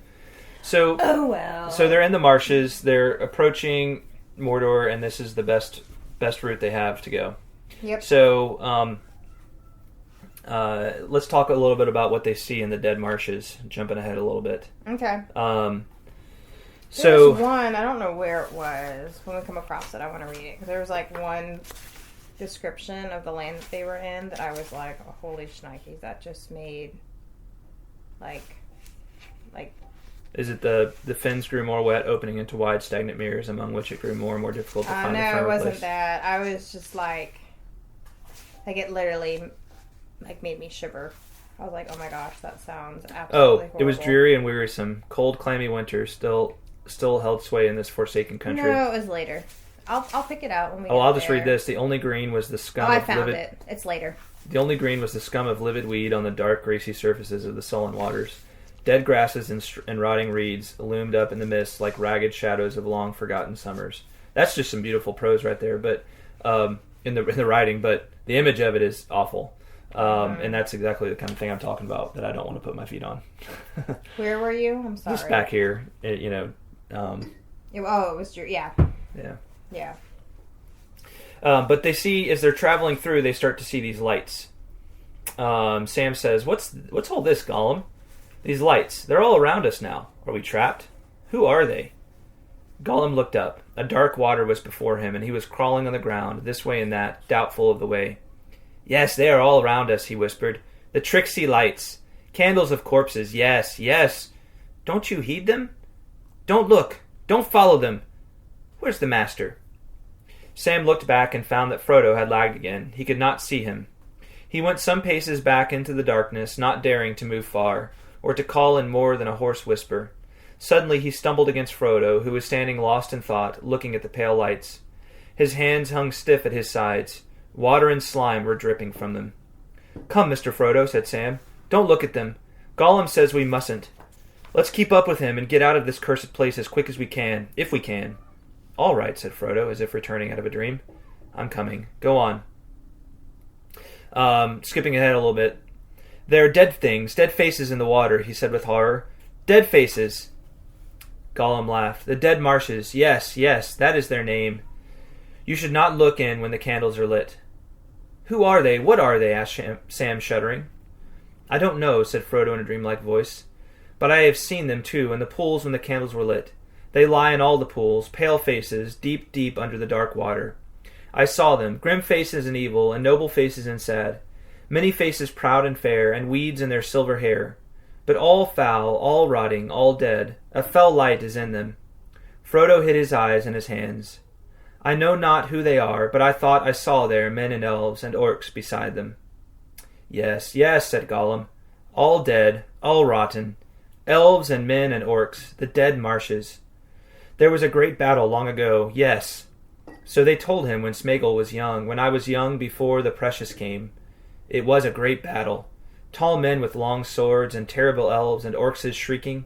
So. Oh well. So they're in the marshes. They're approaching Mordor, and this is the best route they have to go. Yep. So, let's talk a little bit about what they see in the Dead Marshes. Jumping ahead a little bit. Okay. So there's one, I don't know where it was. When we come across it, I want to read it. Because there was one description of the land that they were in that I was like, oh, holy shnikes, that just made, like... Is it the fens grew more wet, opening into wide, stagnant mirrors, among which it grew more and more difficult to find a firmer place? No, it wasn't that. I was just like it literally, made me shiver. I was like, oh my gosh, that sounds absolutely horrible. It was dreary and wearisome. Cold, clammy winter still held sway in this forsaken country. No, it was later. I'll pick it out when we get I'll just there. read this. The only green was the scum I found it. It's later. The only green was the scum of livid weed on the dark, greasy surfaces of the sullen waters. Dead grasses and rotting reeds loomed up in the mist like ragged shadows of long-forgotten summers. That's just some beautiful prose right there, but in the writing. But the image of it is awful, and that's exactly the kind of thing I'm talking about that I don't want to put my feet on. Where were you? I'm sorry. Just back here, it was yeah. Yeah. But they see, as they're traveling through, they start to see these lights. Sam says, "What's all this, Gollum? These lights, they're all around us now. Are we trapped? Who are they?" Gollum looked up. A dark water was before him, and he was crawling on the ground, this way and that, doubtful of the way. "Yes, they are all around us," he whispered. "The tricksy lights. Candles of corpses. Yes, yes. Don't you heed them? Don't look. Don't follow them. Where's the master?" Sam looked back and found that Frodo had lagged again. He could not see him. He went some paces back into the darkness, not daring to move far, or to call in more than a hoarse whisper. Suddenly he stumbled against Frodo, who was standing lost in thought, looking at the pale lights. His hands hung stiff at his sides. Water and slime were dripping from them. "Come, Mr. Frodo," said Sam. "Don't look at them. Gollum says we mustn't. Let's keep up with him and get out of this cursed place as quick as we can, if we can." "All right," said Frodo, as if returning out of a dream. "I'm coming. Go on." Skipping ahead a little bit. "There are dead things, dead faces in the water," he said with horror. "Dead faces." Gollum laughed. "The Dead Marshes. Yes, yes, that is their name. You should not look in when the candles are lit." "Who are they? What are they?" asked Sam, shuddering. "I don't know," said Frodo in a dreamlike voice. "But I have seen them, too, in the pools when the candles were lit. They lie in all the pools, pale faces, deep, deep under the dark water. I saw them, grim faces and evil, and noble faces and sad. Many faces proud and fair, and weeds in their silver hair. But all foul, all rotting, all dead. A fell light is in them." Frodo hid his eyes in his hands. "I know not who they are, but I thought I saw there men and elves and orcs beside them." "Yes, yes," said Gollum. "All dead, all rotten. Elves and men and orcs, the Dead Marshes. There was a great battle long ago, yes. So they told him when Sméagol was young, when I was young before the Precious came. It was a great battle. Tall men with long swords, and terrible elves and orcs shrieking.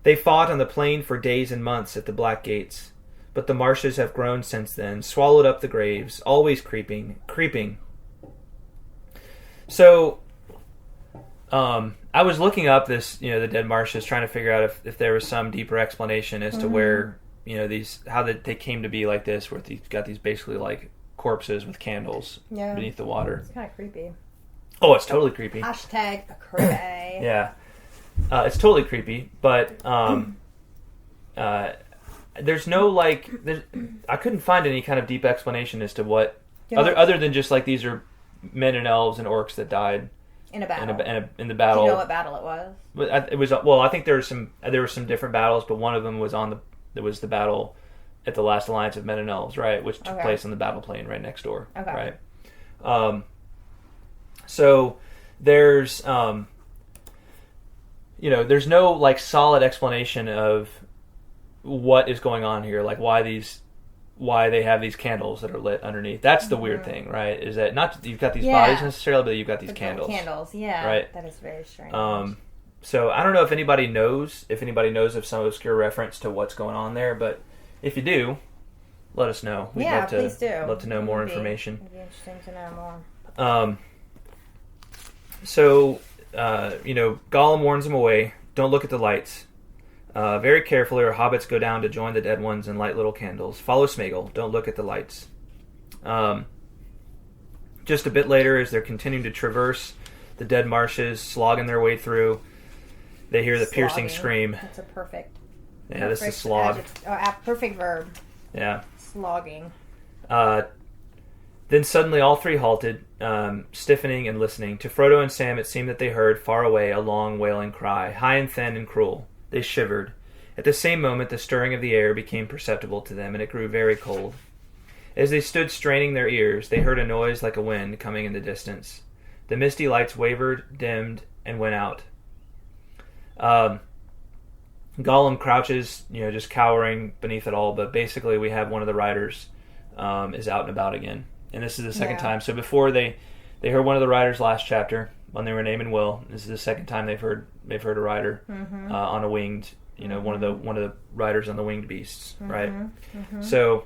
They fought on the plain for days and months at the Black Gates. But the marshes have grown since then, swallowed up the graves, always creeping, creeping." So, I was looking up this, the Dead Marshes, trying to figure out if there was some deeper explanation as to where, how they came to be like this, where you've got these basically like corpses with candles beneath the water. It's kind of creepy. Oh, it's totally creepy. Hashtag creepy. Yeah. It's totally creepy, but there's no I couldn't find any kind of deep explanation as to what other than just like these are men and elves and orcs that died in a battle. In the battle. Do you know what battle it was? But it was I think there were some different battles, but one of them was the battle at the last alliance of men and elves, right, which took place on the battle plane right next door, right. So there's there's no solid explanation of what is going on here, like why they have these candles that are lit underneath. That's the weird thing, right? Is that not that you've got these bodies necessarily, but you've got these candles. Candles, yeah. Right. That is very strange. So I don't know if anybody knows of some obscure reference to what's going on there, but if you do, let us know. We'd love to, please do. Love to know more information. It'd be interesting to know more. So Gollum warns him away. Don't look at the lights. Very carefully, or hobbits go down to join the dead ones and light little candles. Follow Sméagol. Don't look at the lights. Just a bit later, as they're continuing to traverse the Dead Marshes, slogging their way through, they hear the piercing scream. That's a perfect. Yeah, this is slog. Perfect verb. Yeah. Slogging. Then suddenly all three halted, stiffening and listening. To Frodo and Sam it seemed that they heard, far away, a long wailing cry, high and thin and cruel. They shivered. At the same moment the stirring of the air became perceptible to them, and it grew very cold. As they stood straining their ears, they heard a noise like a wind coming in the distance. The misty lights wavered, dimmed, and went out. Gollum crouches, just cowering beneath it all, but basically we have one of the riders is out and about again. And this is the second time. So before they heard one of the riders last chapter when they were naming Will. This is the second time they've heard a rider on a winged, one of the riders on the winged beasts, right? So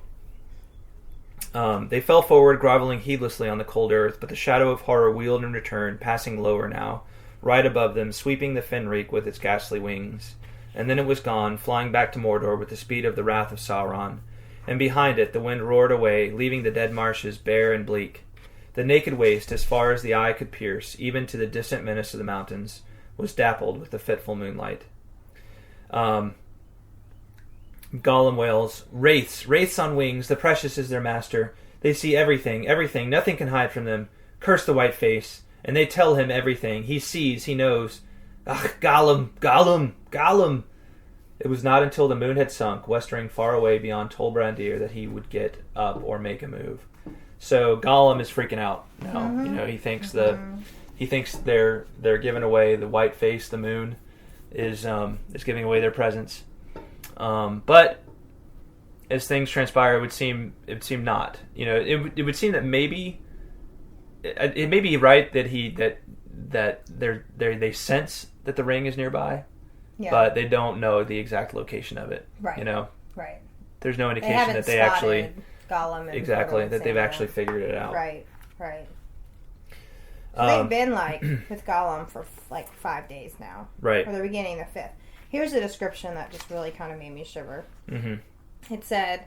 they fell forward, groveling heedlessly on the cold earth, but the shadow of horror wheeled and returned, passing lower now, right above them, sweeping the Fenreek with its ghastly wings. And then it was gone, flying back to Mordor with the speed of the wrath of Sauron. And behind it the wind roared away, leaving the Dead Marshes bare and bleak. The naked waste, as far as the eye could pierce, even to the distant menace of the mountains, was dappled with the fitful moonlight. Gollum wails, Wraiths on wings, the Precious is their master. They see everything, nothing can hide from them. Curse the white face. And they tell him everything. He sees, he knows. Ah, Gollum! It was not until the moon had sunk, westering far away beyond Tol Brandir, that he would get up or make a move. So Gollum is freaking out now. He thinks they're giving away the white face, the moon, is giving away their presence. But as things transpire, it would seem not. It would seem that maybe it may be right that they sense that the ring is nearby, but they don't know the exact location of it. Right. Right. There's no indication that they actually Gollum and exactly Frodo that they've Sméagol. actually figured it out. Right. So they've been with Gollum for 5 days now. Right. Or they're beginning the 5th. Here's a description that just really kind of made me shiver. Mm-hmm. It said,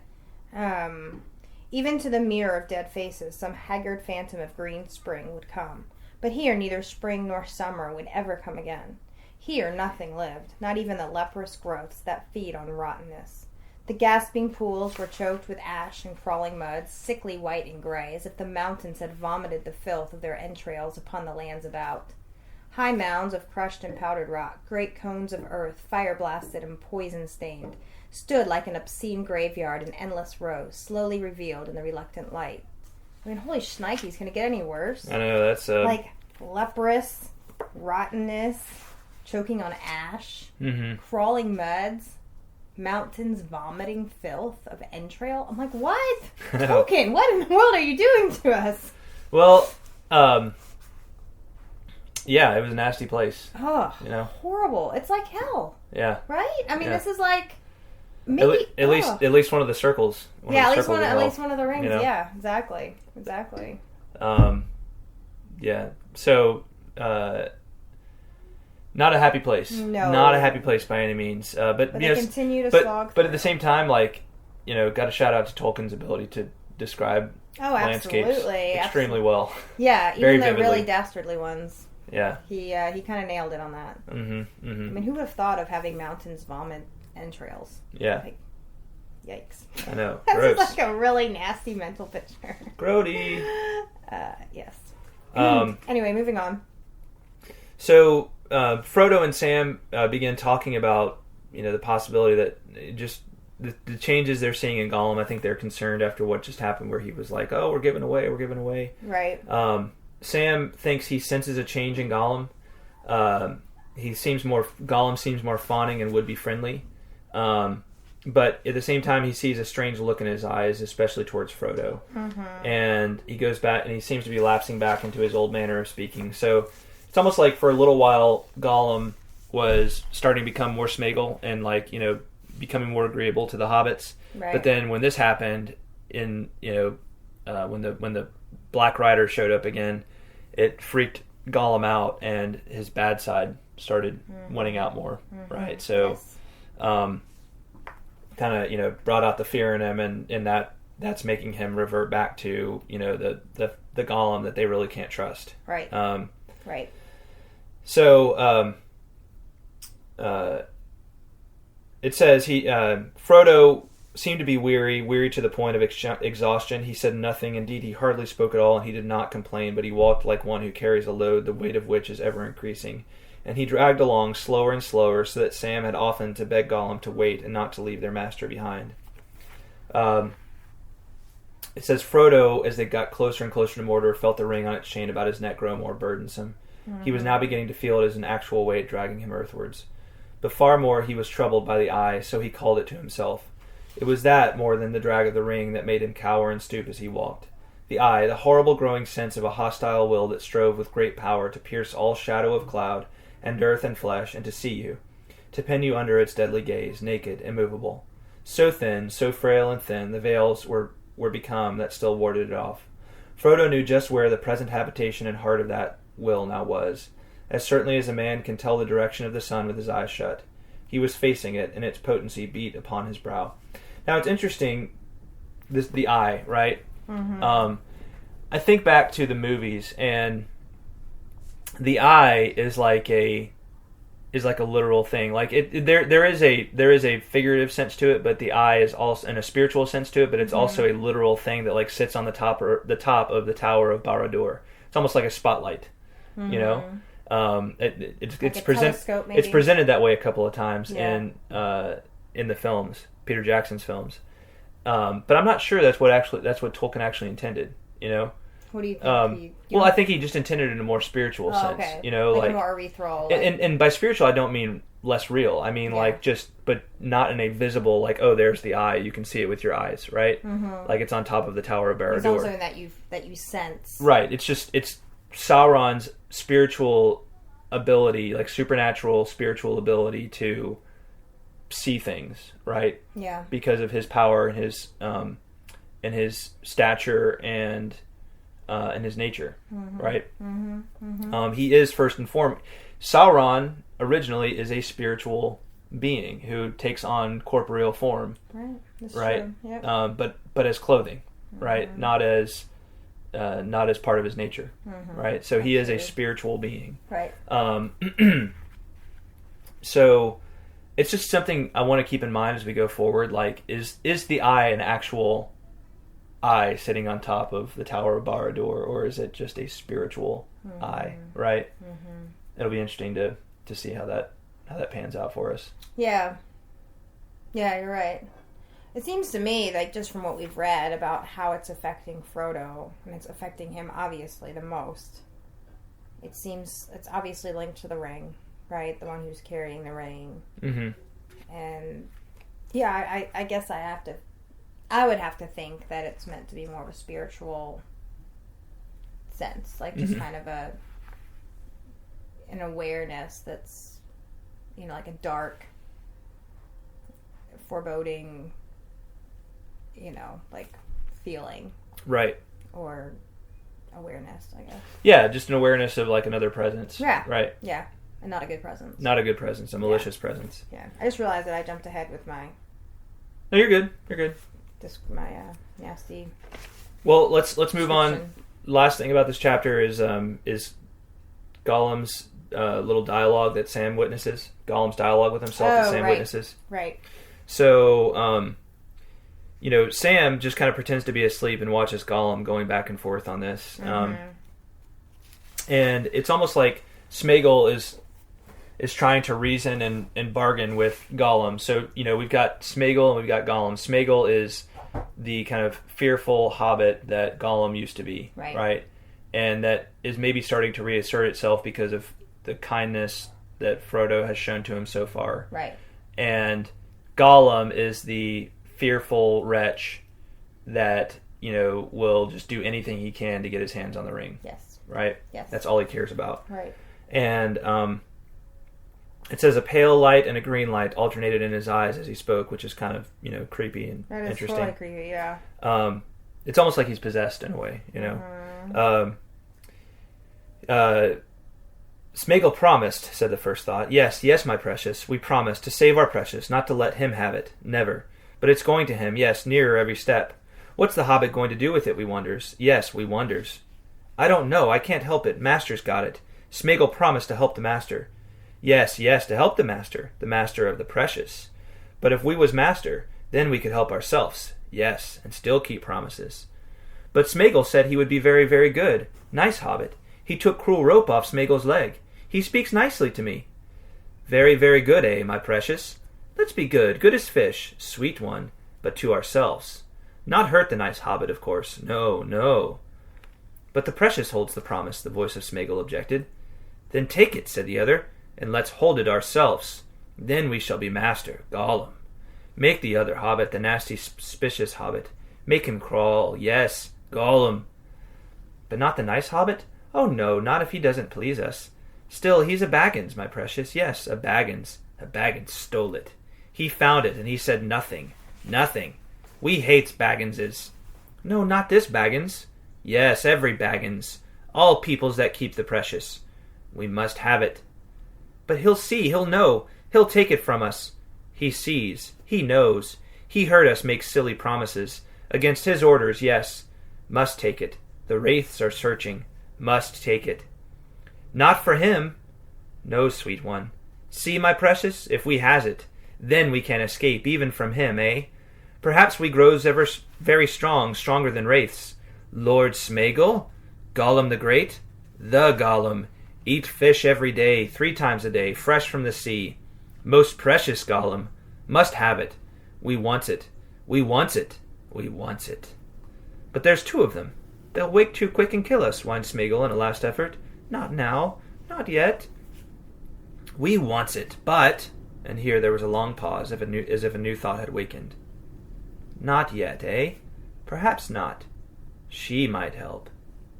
even to the mirror of dead faces, some haggard phantom of green spring would come. But here neither spring nor summer would ever come again. Here nothing lived, not even the leprous growths that feed on rottenness. The gasping pools were choked with ash and crawling mud, sickly white and gray, as if the mountains had vomited the filth of their entrails upon the lands about. High mounds of crushed and powdered rock, great cones of earth, fire-blasted and poison-stained, stood like an obscene graveyard in endless rows, slowly revealed in the reluctant light. I mean, holy shnikes, can it get any worse? I know, that's... leprous, rottenness, choking on ash, Mm-hmm. crawling muds, mountains vomiting filth of entrail. I'm like, what? Tolkien, what in the world are you doing to us? Well, yeah, it was a nasty place. Oh, horrible. It's like hell, Yeah. right? I mean, Yeah. this is like... Maybe, At least one of the circles. at least one of the rings. Yeah, exactly. Yeah. So, not a happy place. No. Not a happy place by any means. But they continue to slog But at the same time, got to shout out to Tolkien's ability to describe landscapes absolutely. extremely well. Yeah, Very even the vividly. really dastardly ones. Yeah. He kind of nailed it on that. Mm-hmm. Mm-hmm. I mean, who would have thought of having mountains vomit entrails? Yeah. Like, yikes. I know. That's Gross. like a really nasty mental picture. Grody. Yes. Um, Anyway, moving on. So Frodo and Sam begin talking about the possibility that just the changes they're seeing in Gollum. I think they're concerned after what just happened, where he was like, "Oh, we're giving away." Right. Sam thinks he senses a change in Gollum. Gollum seems more fawning and would be friendly. But at the same time, he sees a strange look in his eyes, especially towards Frodo. Mm-hmm. And he goes back, and he seems to be lapsing back into his old manner of speaking. So it's almost like for a little while, Gollum was starting to become more Smeagol and becoming more agreeable to the hobbits. Right. But then when this happened, when the Black Rider showed up again, it freaked Gollum out, and his bad side started winning out more. Mm-hmm. Right. So. Yes. Kind of brought out the fear in him, and that's making him revert back to the Gollum that they really can't trust. Right. Right. So it says Frodo seemed to be weary to the point of exhaustion. He said nothing. Indeed, he hardly spoke at all, and he did not complain. But he walked like one who carries a load, the weight of which is ever increasing. And he dragged along slower and slower, so that Sam had often to beg Gollum to wait and not to leave their master behind. It says Frodo, as they got closer and closer to Mordor, felt the ring on its chain about his neck grow more burdensome. He was now beginning to feel it as an actual weight dragging him earthwards. But far more he was troubled by the eye, so he called it to himself. It was that, more than the drag of the ring, that made him cower and stoop as he walked. The eye, the horrible growing sense of a hostile will that strove with great power to pierce all shadow of cloud, and earth and flesh, and to see you, to pin you under its deadly gaze, naked, immovable. So thin, so frail and thin, the veils were become that still warded it off. Frodo knew just where the present habitation and heart of that will now was, as certainly as a man can tell the direction of the sun with his eyes shut. He was facing it, and its potency beat upon his brow. Now it's interesting, the eye, right? Mm-hmm. I think back to the movies, and the eye is like a literal thing. Like there is a figurative sense to it, but the eye is also and a spiritual sense to it. But it's also a literal thing that sits on the top of the Tower of Barad-dûr. It's almost like a spotlight, It's presented that way a couple of times in the films, Peter Jackson's films. But I'm not sure that's what Tolkien actually intended. What do you think? I think he just intended it in a more spiritual sense. Okay. Like more ethereal. and by spiritual, I don't mean less real. I mean, Yeah. like, but not in a visible, like, oh, there's the eye. You can see it with your eyes, right? Mm-hmm. Like, it's on top of the Tower of It's also Barad-dûr. that you sense. Right. It's Sauron's spiritual ability, like supernatural spiritual ability to see things, right? Yeah. Because of his power and his stature and his nature, right? He is first and foremost. Sauron originally is a spiritual being who takes on corporeal form, Right. That's right? true. Yep. But as clothing, right? Not as part of his nature, right? So he is a Absolutely. spiritual being. Right. So it's just something I want to keep in mind as we go forward. Like, is the eye an actual eye sitting on top of the Tower of Barad-dûr, or is it just a spiritual eye, right? It'll be interesting to see how that pans out for us. Yeah. Yeah, you're right. It seems to me, like, just from what we've read about how it's affecting Frodo, and it's affecting him obviously the most, it seems it's obviously linked to the ring, right? The one who's carrying the ring. Mm-hmm. And yeah, I guess I would have to think that it's meant to be more of a spiritual sense, like just kind of an awareness that's, you know, like a dark, foreboding, you know, like feeling Right. or awareness, I guess. Yeah, just an awareness of, like, another presence. Yeah. Right. Yeah, and not a good presence. Not a good presence, a malicious presence. Yeah, I just realized that I jumped ahead with my No, you're good. You're good. nasty. Well, let's move on. description. Last thing about this chapter is Gollum's little dialogue that Sam witnesses. Gollum's dialogue with himself that Sam right. witnesses. Right. So, Sam just kind of pretends to be asleep and watches Gollum going back and forth on this. And it's almost like Smeagol is trying to reason and bargain with Gollum. So, we've got Smeagol and we've got Gollum. Smeagol is the kind of fearful hobbit that Gollum used to be, right? And that is maybe starting to reassert itself because of the kindness that Frodo has shown to him so far. Right. And Gollum is the fearful wretch that, will just do anything he can to get his hands on the ring. Yes. Right? Yes. That's all he cares about. Right. And it says a pale light and a green light alternated in his eyes as he spoke, which is kind of, creepy and That is interesting. totally creepy, yeah. It's almost like he's possessed in a way, Smeagol promised, said the first thought. Yes, my precious. We promised to save our precious, not to let him have it. Never. But it's going to him, yes, nearer every step. What's the hobbit going to do with it, we wonders? Yes, we wonders. I don't know. I can't help it. Master's got it. Smeagol promised to help the master. Yes, to help the master of the precious. But if we was master, then we could help ourselves. Yes, and still keep promises. But Smeagol said he would be very, very good. Nice hobbit. He took cruel rope off Smeagol's leg. He speaks nicely to me. Very, very good, eh, my precious? Let's be good as fish, sweet one, but to ourselves. Not hurt the nice hobbit, of course. No. But the precious holds the promise, the voice of Smeagol objected. Then take it, said the other, and let's hold it ourselves. Then we shall be master, Gollum. Make the other hobbit, the nasty, suspicious hobbit. Make him crawl, yes, Gollum. But not the nice hobbit? Oh no, not if he doesn't please us. Still, he's a Baggins, my precious. Yes, a Baggins. A Baggins stole it. He found it, and he said nothing. Nothing. We hates Bagginses. No, not this Baggins. Yes, every Baggins. All peoples that keep the precious. We must have it. But he'll see, he'll know. He'll take it from us. He sees. He knows. He heard us make silly promises. Against his orders, yes. Must take it. The wraiths are searching. Must take it. Not for him. No, sweet one. See, my precious, if we has it, then we can escape even from him, eh? Perhaps we grows ever very strong, stronger than wraiths. Lord Smeagol? Gollum the Great? The Gollum. Eat fish every day, 3 times a day, fresh from the sea. Most precious Gollum. Must have it. We wants it. We wants it. We wants it. But there's 2 of them. They'll wake too quick and kill us, whined Smeagol in a last effort. Not now. Not yet. We wants it, but... And here there was a long pause, as if a new thought had wakened. Not yet, eh? Perhaps not. She might help.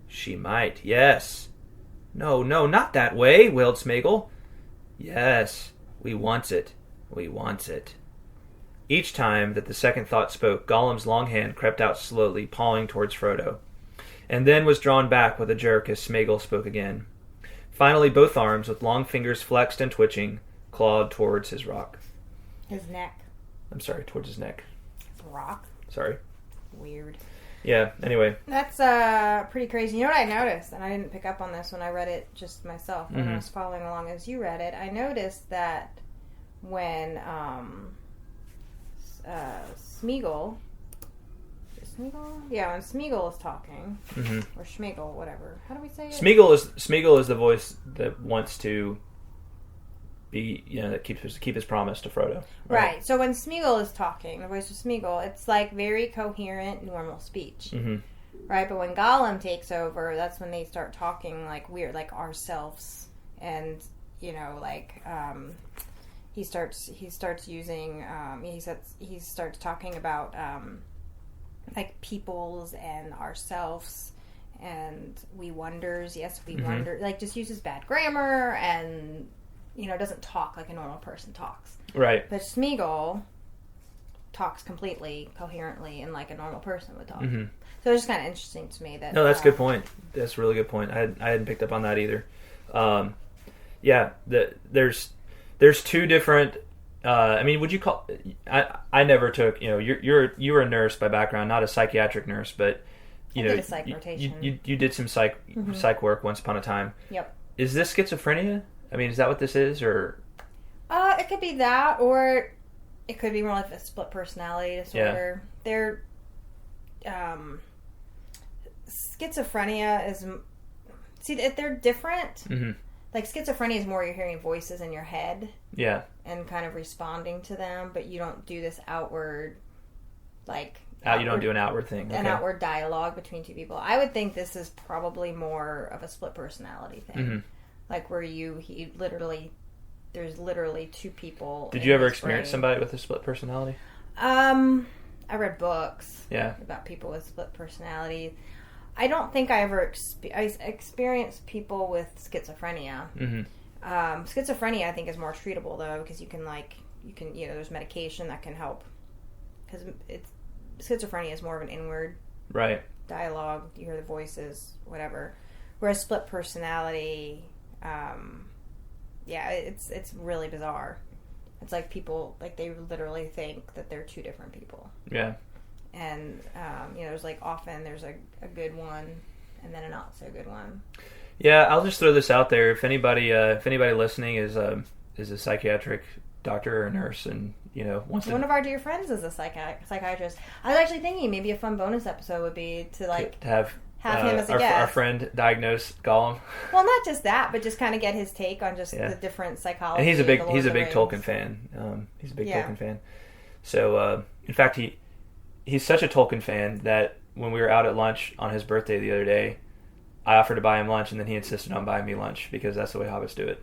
She might, yes. No, not that way, wailed Smeagol. Yes, we wants it. We wants it. Each time that the second thought spoke, Gollum's long hand crept out slowly, pawing towards Frodo, and then was drawn back with a jerk as Smeagol spoke again. Finally, both arms, with long fingers flexed and twitching, clawed towards his rock. His neck. I'm sorry, towards his neck. His rock. Sorry. Weird. Yeah, anyway. That's pretty crazy. You know what I noticed, and I didn't pick up on this when I read it just myself, when I was following along as you read it. I noticed that when Smeagol... Smeagol? Yeah, when Smeagol is talking, or Smeagol, whatever. How do we say it? Smeagol is the voice that wants to be, that keep his promise to Frodo. Right. So when Smeagol is talking, the voice of Smeagol, it's like very coherent, normal speech. Mm-hmm. Right? But when Gollum takes over, that's when they start talking like weird, like ourselves, and he starts using he starts talking about like peoples and ourselves and we wonders. Yes, we wonder. Like just uses bad grammar and doesn't talk like a normal person talks. Right. But Smeagol talks completely coherently and like a normal person would talk. Mm-hmm. So it's just kind of interesting to me that. No, that's a good point. That's a really good point. I hadn't picked up on that either. There's two different. Would you call? I never took. You were a nurse by background, not a psychiatric nurse, but I did a psych rotation. You did some psych work once upon a time. Yep. Is this schizophrenia? Is that what this is, or? It could be that, or it could be more like a split personality disorder. Yeah. They're, schizophrenia is. See, they're different. Mm-hmm. Like schizophrenia is more you're hearing voices in your head. Yeah. And kind of responding to them, but you don't do this outward, you don't do an outward thing. Okay. An outward dialogue between two people. I would think this is probably more of a split personality thing. Mm-hmm. Like where there's literally two people. Did you ever experience somebody with a split personality? I read books. Yeah. About people with split personality. I don't think I ever experienced people with schizophrenia. Mm-hmm. Schizophrenia, I think, is more treatable though, because you can there's medication that can help. Because schizophrenia is more of an inward dialogue. You hear the voices, whatever. Whereas split personality, it's really bizarre. It's like people they literally think that they're two different people. Yeah. And there's often there's a good one and then a not so good one. Yeah, I'll just throw this out there. If anybody listening is a psychiatric doctor or nurse and wants to... One of our dear friends is a psychiatrist. I was actually thinking maybe a fun bonus episode would be to have him as a guest. Our friend diagnose Gollum. Well, not just that, but just kind of get his take on just the different psychology. And he's a big Tolkien fan. He's a big Tolkien fan. So in fact he's such a Tolkien fan that when we were out at lunch on his birthday the other day, I offered to buy him lunch, and then he insisted on buying me lunch because that's the way hobbits do it.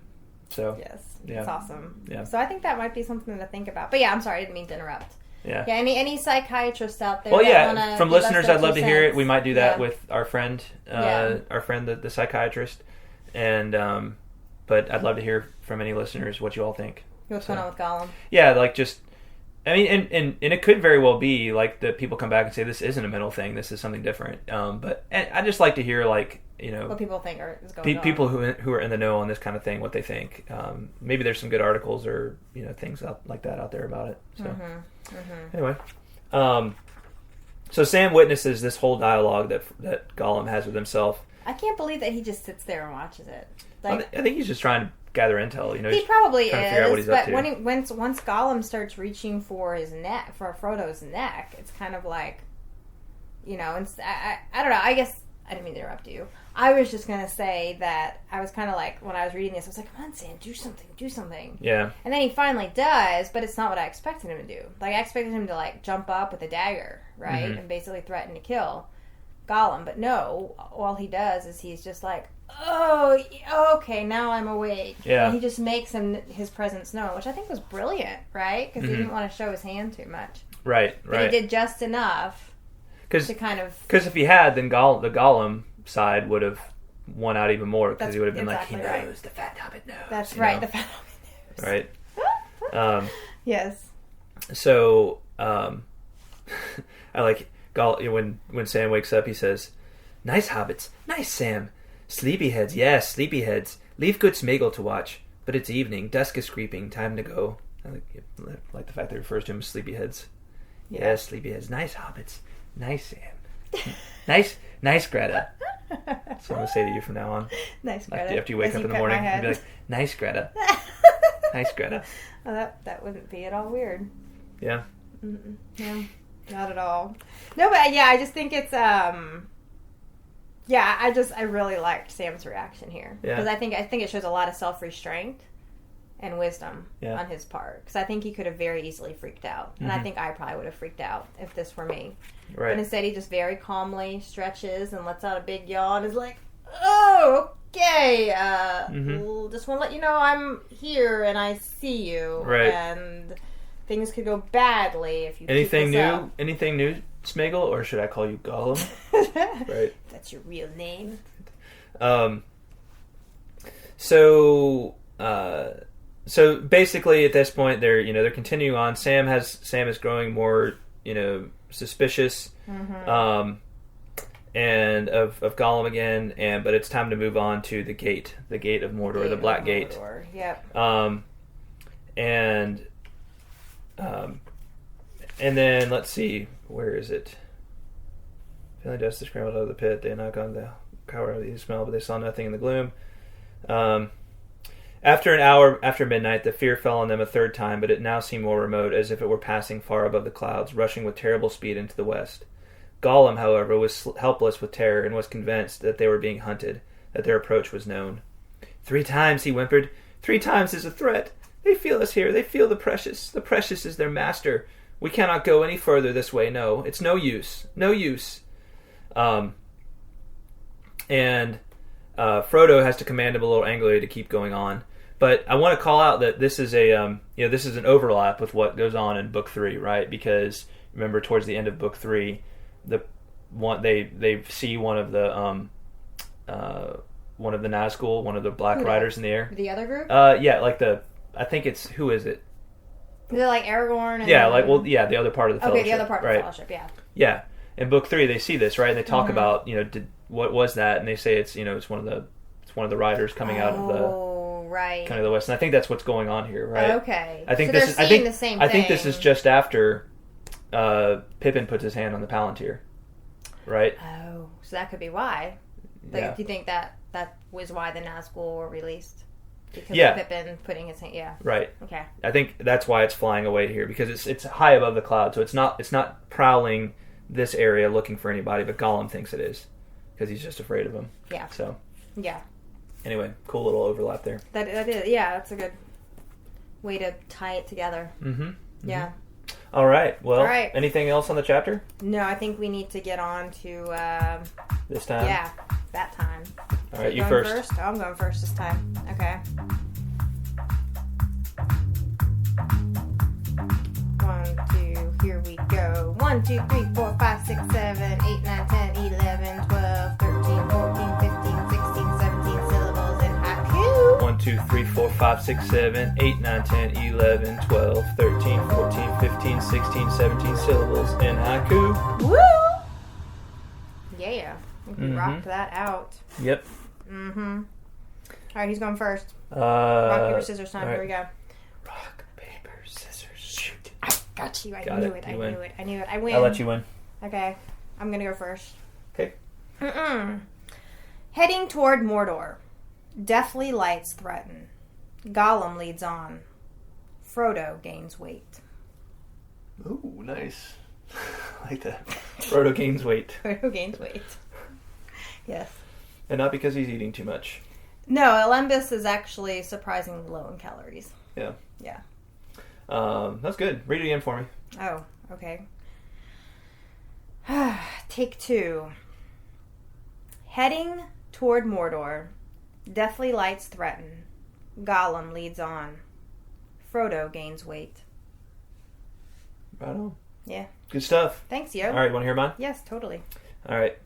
So yes, it's awesome. Yeah. So I think that might be something to think about. But yeah, I'm sorry, I didn't mean to interrupt. Yeah. Yeah. Any psychiatrists out there? Well, yeah. From listeners, I'd love to hear it. We might do that with our friend, the psychiatrist, and but I'd love to hear from any listeners what you all think. What's going on with Gollum? Yeah, and it could very well be that people come back and say this isn't a mental thing, this is something different. But I just like to hear what people think is going on. People who are in the know on this kind of thing, what they think. Maybe there's some good articles or things like that out there about it. So anyway, so Sam witnesses this whole dialogue that Gollum has with himself. I can't believe that he just sits there and watches it. I think he's just trying to gather intel. He probably is, but once Gollum starts reaching for his neck, for Frodo's neck, it's kind of like, I don't know. I guess I didn't mean to interrupt you. I was just gonna say that I was kind of when I was reading this, I was like, "Come on, Sam, do something." Yeah. And then he finally does, but it's not what I expected him to do. I expected him to jump up with a dagger, right, and basically threaten to kill Gollum. But no, all he does is he's just like, oh, okay, now I'm awake. Yeah. And he just makes his presence known, which I think was brilliant, right? Because he didn't want to show his hand too much. Right. But he did just enough to kind of... Because if he had, then the Gollum side would have won out even more, because he would have been exactly like, he knows, right. the fat hobbit knows. That's you right, know? the fat hobbit knows. Right. Yes. So, I like when Sam wakes up, he says, "Nice hobbits, nice Sam. Sleepyheads, yes, sleepyheads. Leave good Smeagol to watch. But it's evening, dusk is creeping, time to go." I like the fact that he refers to him as sleepyheads. Yeah. Yes, sleepyheads, nice hobbits, nice Sam. nice Greta. That's what I'm gonna say to you from now on. Nice Greta. After you wake up in the morning, you'll be like, "Nice Greta, nice Greta." Oh, that wouldn't be at all weird. Yeah. No, not at all. No, but yeah, I just think it's I really liked Sam's reaction here, because I think it shows a lot of self-restraint and wisdom on his part, because I think he could have very easily freaked out, and I think I probably would have freaked out if this were me. Right. But instead, he just very calmly stretches and lets out a big yawn. Is like, "Oh, okay. Just want to let you know I'm here and I see you. Right. And things could go badly if you Anything keep new? this up." Anything new, Smeagol, or should I call you Gollum? Right. That's your real name. So basically, at this point, they're continuing on. Sam is growing more, suspicious, and of Gollum again. But it's time to move on to the gate of Mordor, the Black Gate. Mordor. Yep. And then let's see, where is it? Feeling dust scrambled out of the pit. They knock on the cower of the smell, but they saw nothing in the gloom. After an hour after midnight, the fear fell on them a third time, but it now seemed more remote, as if it were passing far above the clouds, rushing with terrible speed into the west. Gollum, however, was helpless with terror, and was convinced that they were being hunted, that their approach was known. 3 times, he whimpered. 3 times is a threat. They feel us here. They feel the precious. The precious is their master. We cannot go any further this way. No, it's no use. No use. And Frodo has to command him a little angrily to keep going on. But I want to call out that this is this is an overlap with what goes on in Book 3, right? Because remember, towards the end of Book 3, they see one of the Nazgul, one of the Black Riders in the air. The other group? I think it's, who is it? Is it like Aragorn? And the other part of the Fellowship. Okay, the other part of the right? Fellowship, yeah. Yeah. In Book 3, they see this, right? And they talk about, what was that? And they say it's one of the riders coming out of the right, kind of the west. And I think that's what's going on here, right? Okay. I think so this is. they're seeing the same thing. I think this is just after Pippin puts his hand on the Palantir, right? Oh, so that could be why. Do you think that was why the Nazgul were released? Because of Pippin putting his hand. Yeah. Right. Okay. I think that's why it's flying away here, because it's high above the clouds, so it's not prowling this area looking for anybody, but Gollum thinks it is, because he's just afraid of him. Yeah. So. Yeah. Anyway, cool little overlap there. That is, yeah, that's a good way to tie it together. Mm-hmm. Yeah. All right. Well, right. Anything else on the chapter? No, I think we need to get on to... this time? Yeah, that time. All right, you going first. Oh, I'm going first this time. Okay. 1, 2, here we go. 1, 2, 3, 4, 5, 6, 7, 8, 9, 10, 11, 12, 13, 14, 15, 16, 17 syllables in haiku. 1, 2, 3, 4, 5, 6, 7, 8, 9, 10, 11, 12, 13, 14, 15, 16, 17 syllables in haiku. Woo! Yeah. We rocked that out. Yep. Mm-hmm. All right, who's going first? Rock, Rock, paper, scissors time. right. Here we go. Rock, paper, scissors, shoot. I got you. I Got knew it. it. You I win. knew it. I knew it. I win. I'll let you win. Okay. I'm going to go first. Okay. Heading toward Mordor. Deathly lights threaten. Gollum leads on. Frodo gains weight. Ooh, nice. I like that. Frodo gains weight. Frodo gains weight. Yes. And not because he's eating too much. No, Elembus is actually surprisingly low in calories. Yeah. Yeah. That's good. Read it again for me. Oh, okay. Take 2. Heading toward Mordor, deathly lights threaten. Gollum leads on. Frodo gains weight. Right on. Yeah. Good stuff. Thanks, yo. All right, want to hear mine? Yes, totally. All right.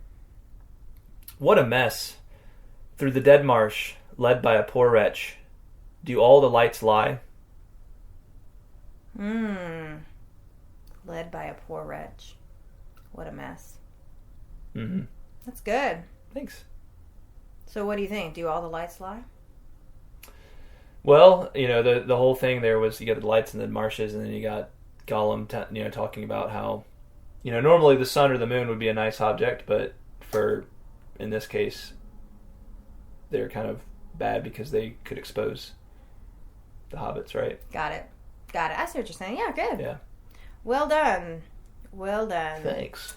What a mess. Through the dead marsh, led by a poor wretch, do all the lights lie? Led by a poor wretch. What a mess. Mm-hmm. That's good. Thanks. So what do you think? Do all the lights lie? Well, the whole thing there was you got the lights in the marshes, and then you got Gollum, talking about how, normally the sun or the moon would be a nice object, but in this case, they're kind of bad because they could expose the hobbits, right? Got it. I see what you're saying. Yeah, good. Yeah. Well done. Thanks.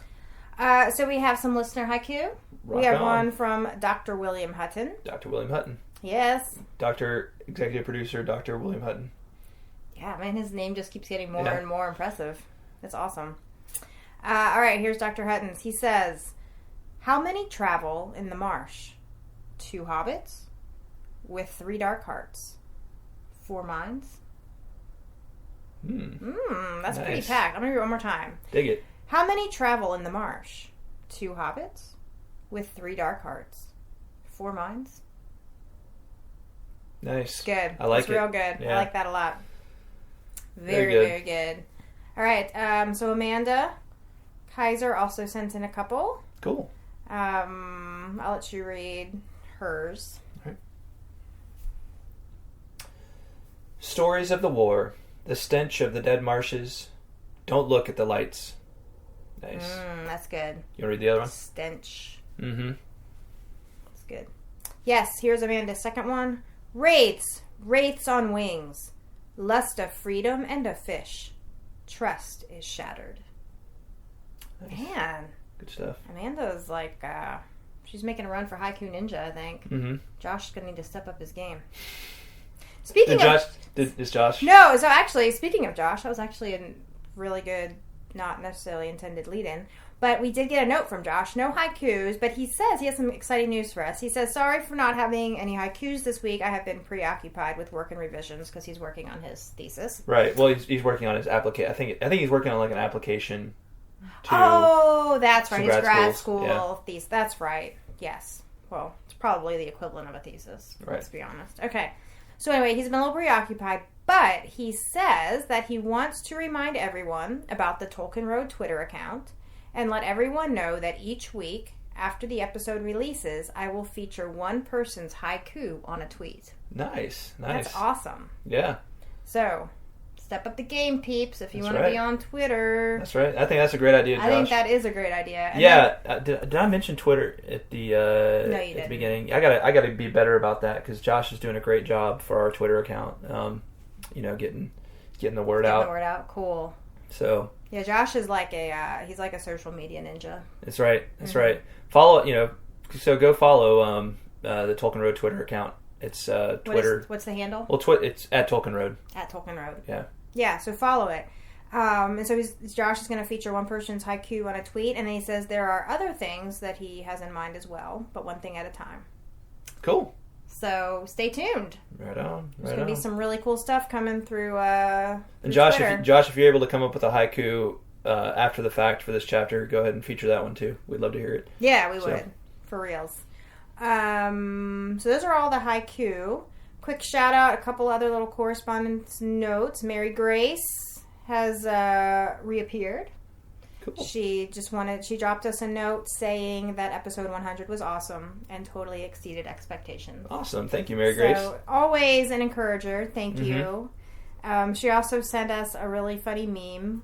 So we have some listener haiku. Rock we have on. one from Dr. William Hutton. Dr. William Hutton. Yes. Dr. Executive Producer, Dr. William Hutton. Yeah, man, his name just keeps getting more Yeah. and more impressive. It's awesome. All right, here's Dr. Hutton's. He says, how many travel in the marsh? 2 hobbits with 3 dark hearts. 4 minds. That's pretty Nice. packed. I'm going to read it one more time. Dig it. How many travel in the marsh? 2 hobbits with 3 dark hearts. 4 minds. Nice. Good. I like it's it. real good. Yeah. I like that a lot. Very Very, good. very good. All right. So Amanda Kaiser also sent in a couple. Cool. I'll let you read hers. Stories of the war, the stench of the dead marshes. Don't look at the lights. Nice. That's good. You want to read the other one? Stench. Mm-hmm. That's good. Yes, here's Amanda's second one. Wraiths on wings. Lust of freedom and of fish. Trust is shattered. Nice. Man, Good stuff. Amanda's like, she's making a run for Haiku Ninja, I think. Mm-hmm. Josh is going to need to step up his game. Speaking of... Is Josh? No, so actually, speaking of Josh, that was actually a really good, not necessarily intended lead-in. But we did get a note from Josh. No haikus, but he says he has some exciting news for us. He says, sorry for not having any haikus this week. I have been preoccupied with work and revisions because he's working on his thesis. Right. Well, he's working on his application. I think he's working on like an application to... Oh, that's right. some His grad grad schools, school yeah. thesis. That's right. Yes. Well, it's probably the equivalent of a thesis. Right. Let's be honest. Okay. So anyway, he's been a little preoccupied, but he says that he wants to remind everyone about the Tolkien Road Twitter account and let everyone know that each week after the episode releases, I will feature one person's haiku on a tweet. Nice. That's awesome. Yeah. So, step up the game, peeps, if you That's want to right. be on Twitter. That's right. I think that's a great idea, Josh. I think that is a great idea. And Yeah. Did I mention Twitter at the you at the didn't. beginning? I gotta be better about that because Josh is doing a great job for our Twitter account. Getting the word Get out. the word out. Cool. So Yeah, Josh is like he's like a social media ninja. that's right. That's right. Follow. So go follow the Tolkien Road Twitter account. It's Twitter. What's the handle? Well, it's at Tolkien Road. At Tolkien Road. Yeah. Yeah, so follow it. And so Josh is going to feature one person's haiku on a tweet, and then he says there are other things that he has in mind as well, but one thing at a time. Cool. So stay tuned. Right on. There's Right going to on. be some really cool stuff coming through. And Through Josh, Twitter. if you're able to come up with a haiku after the fact for this chapter, go ahead and feature that one too. We'd love to hear it. Yeah, we So. would. For reals. So those are all the haiku. Quick shout out, a couple other little correspondence notes. Mary Grace has reappeared. Cool. She dropped us a note saying that episode 100 was awesome and totally exceeded expectations. Awesome. Thank you, Mary Grace. So, always an encourager. Thank Mm-hmm. you. She also sent us a really funny meme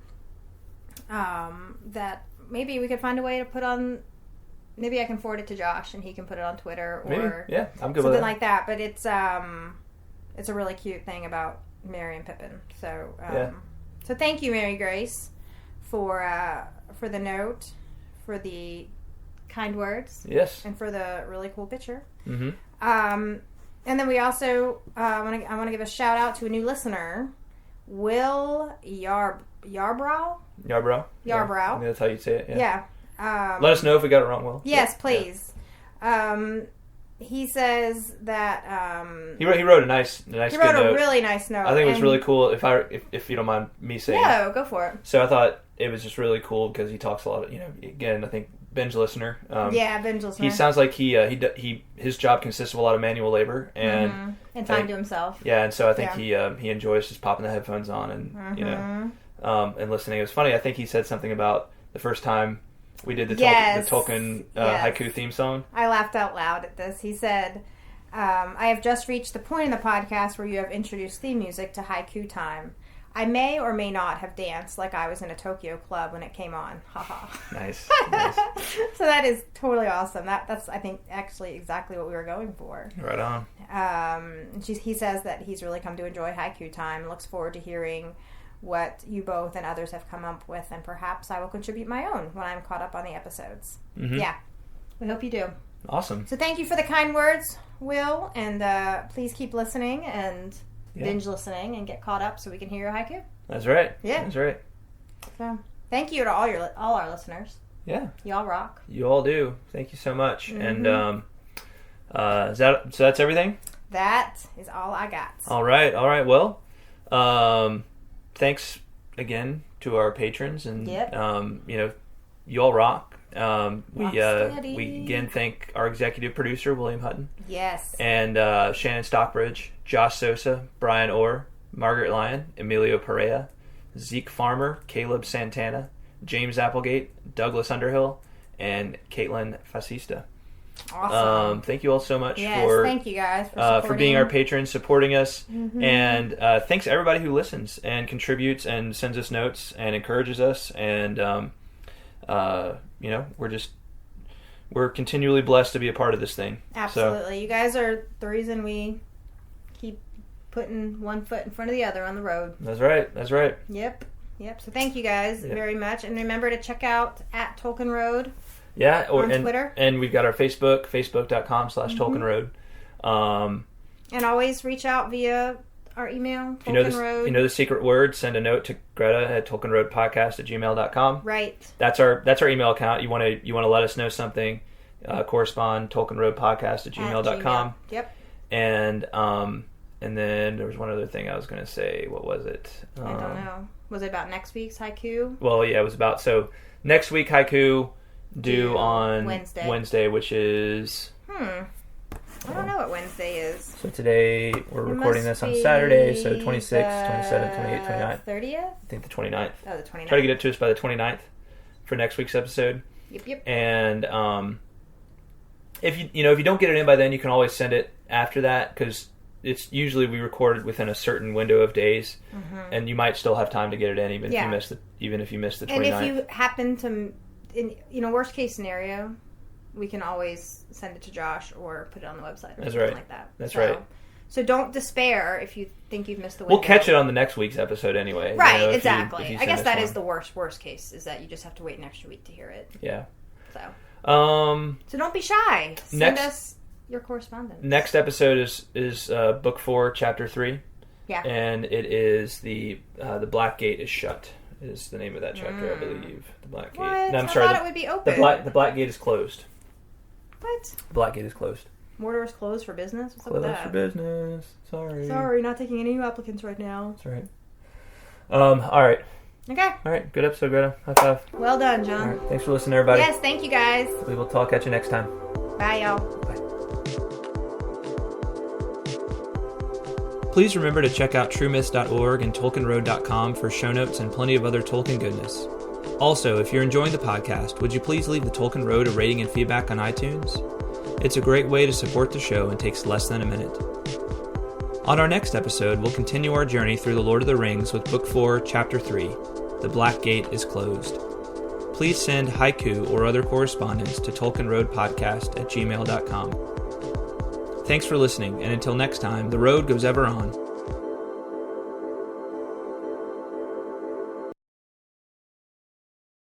that maybe we could find a way to put on. Maybe I can forward it to Josh and he can put it on Twitter Maybe. or Yeah, I'm good something with that. like that. But it's a really cute thing about Merry and Pippin. So so thank you, Mary Grace, for the note, for the kind words, Yes. and for the really cool picture. Mm-hmm. And then we also I want to give a shout out to a new listener, Will Yarbrow. Yarbrow? Yarbrow. Yeah, I think that's how you say it. Yeah. Yeah. Let us know if we got it wrong, Will. Yes, Yeah. please. He says that He wrote a nice he wrote good a note. really nice note. I think it was and- really cool. If you don't mind me saying. No, go for it. So I thought it was just really cool because he talks a lot of, again, I think binge listener. Binge listener. He sounds like his job consists of a lot of manual labor and time to himself. Yeah, and so I think he enjoys just popping the headphones on and and listening. It was funny. I think he said something about the first time we did the Tolkien haiku theme song. I laughed out loud at this. He said, I have just reached the point in the podcast where you have introduced theme music to haiku time. I may or may not have danced like I was in a Tokyo club when it came on. Haha. Nice. So that is totally awesome. That's I think actually exactly what we were going for. Right on. He says that he's really come to enjoy haiku time. Looks forward to hearing what you both and others have come up with, and perhaps I will contribute my own when I'm caught up on the episodes. Mm-hmm. Yeah, we hope you do. Awesome. So thank you for the kind words, Will, and please keep listening and binge listening and get caught up so we can hear your haiku. That's right. Yeah. That's right. So thank you to all our listeners. Yeah. Y'all rock. You all do. Thank you so much. Mm-hmm. And so that's everything? That is all I got. All right. Well, thanks again to our patrons, and you all rock. We again thank our executive producer William Hutton. Yes. And Shannon Stockbridge, Josh Sosa, Brian Orr, Margaret Lyon, Emilio Perea, Zeke Farmer, Caleb Santana, James Applegate, Douglas Underhill, and Caitlin Fascista. Awesome. Thank you all so much thank you guys for being our patrons, supporting us, Mm-hmm. and thanks to everybody who listens and contributes and sends us notes and encourages us, and we're continually blessed to be a part of this thing. Absolutely. You guys are the reason we keep putting one foot in front of the other on the road. That's right. Yep. So thank you guys very much, and remember to check out @TolkienRoad. Yeah, on Twitter. And we've got our Facebook, facebook.com/TolkienRoad. And always reach out via our email, If TolkienRoad. you know the secret word, send a note to Greta at TolkienRoadPodcast@gmail.com. Right. That's our email account. You want to let us know something, correspond TolkienRoadPodcast@gmail.com. Yep. And then there was one other thing I was going to say. What was it? I don't know. Was it about next week's haiku? Well, yeah, it was about, so next week haiku due on Wednesday, which is... I don't know what Wednesday is. So today, we're recording this on Saturday, so 26th, 27th, 28th, 29th. 30th? I think the 29th. Oh, the 29th. Try to get it to us by the 29th for next week's episode. Yep. And if you don't get it in by then, you can always send it after that, because it's usually we record it within a certain window of days, and you might still have time to get it in even if you miss the 29th. And if you happen to, worst case scenario, we can always send it to Josh or put it on the website or something like that. That's right. So don't despair if you think you've missed the window. We'll catch it on the next week's episode anyway. Right, if exactly. you I guess send that us is the worst case, is that you just have to wait an extra week to hear it. Yeah. So don't be shy. Send us your correspondence. Next episode is Book 4, Chapter 3. Yeah. And it is the Black Gate is Shut. Is the name of that chapter, I believe. The Black Gate. What? No, I'm I sorry. thought it would be open. The Black Gate is closed. What? The Black Gate is closed. Mordor's closed for business? What's up with Closed that? for business. Sorry, not taking any new applicants right now. That's right. All right. Okay. All right. Good episode, Greta. High five. Well done, John. All right. Thanks for listening, everybody. Yes, thank you guys. We will talk at you next time. Bye, y'all. Bye. Please remember to check out truemyths.org and tolkienroad.com for show notes and plenty of other Tolkien goodness. Also, if you're enjoying the podcast, would you please leave the Tolkien Road a rating and feedback on iTunes? It's a great way to support the show and takes less than a minute. On our next episode, we'll continue our journey through the Lord of the Rings with Book 4, Chapter 3, The Black Gate is Closed. Please send haiku or other correspondence to TolkienRoadPodcast@gmail.com. Thanks for listening, and until next time, the road goes ever on.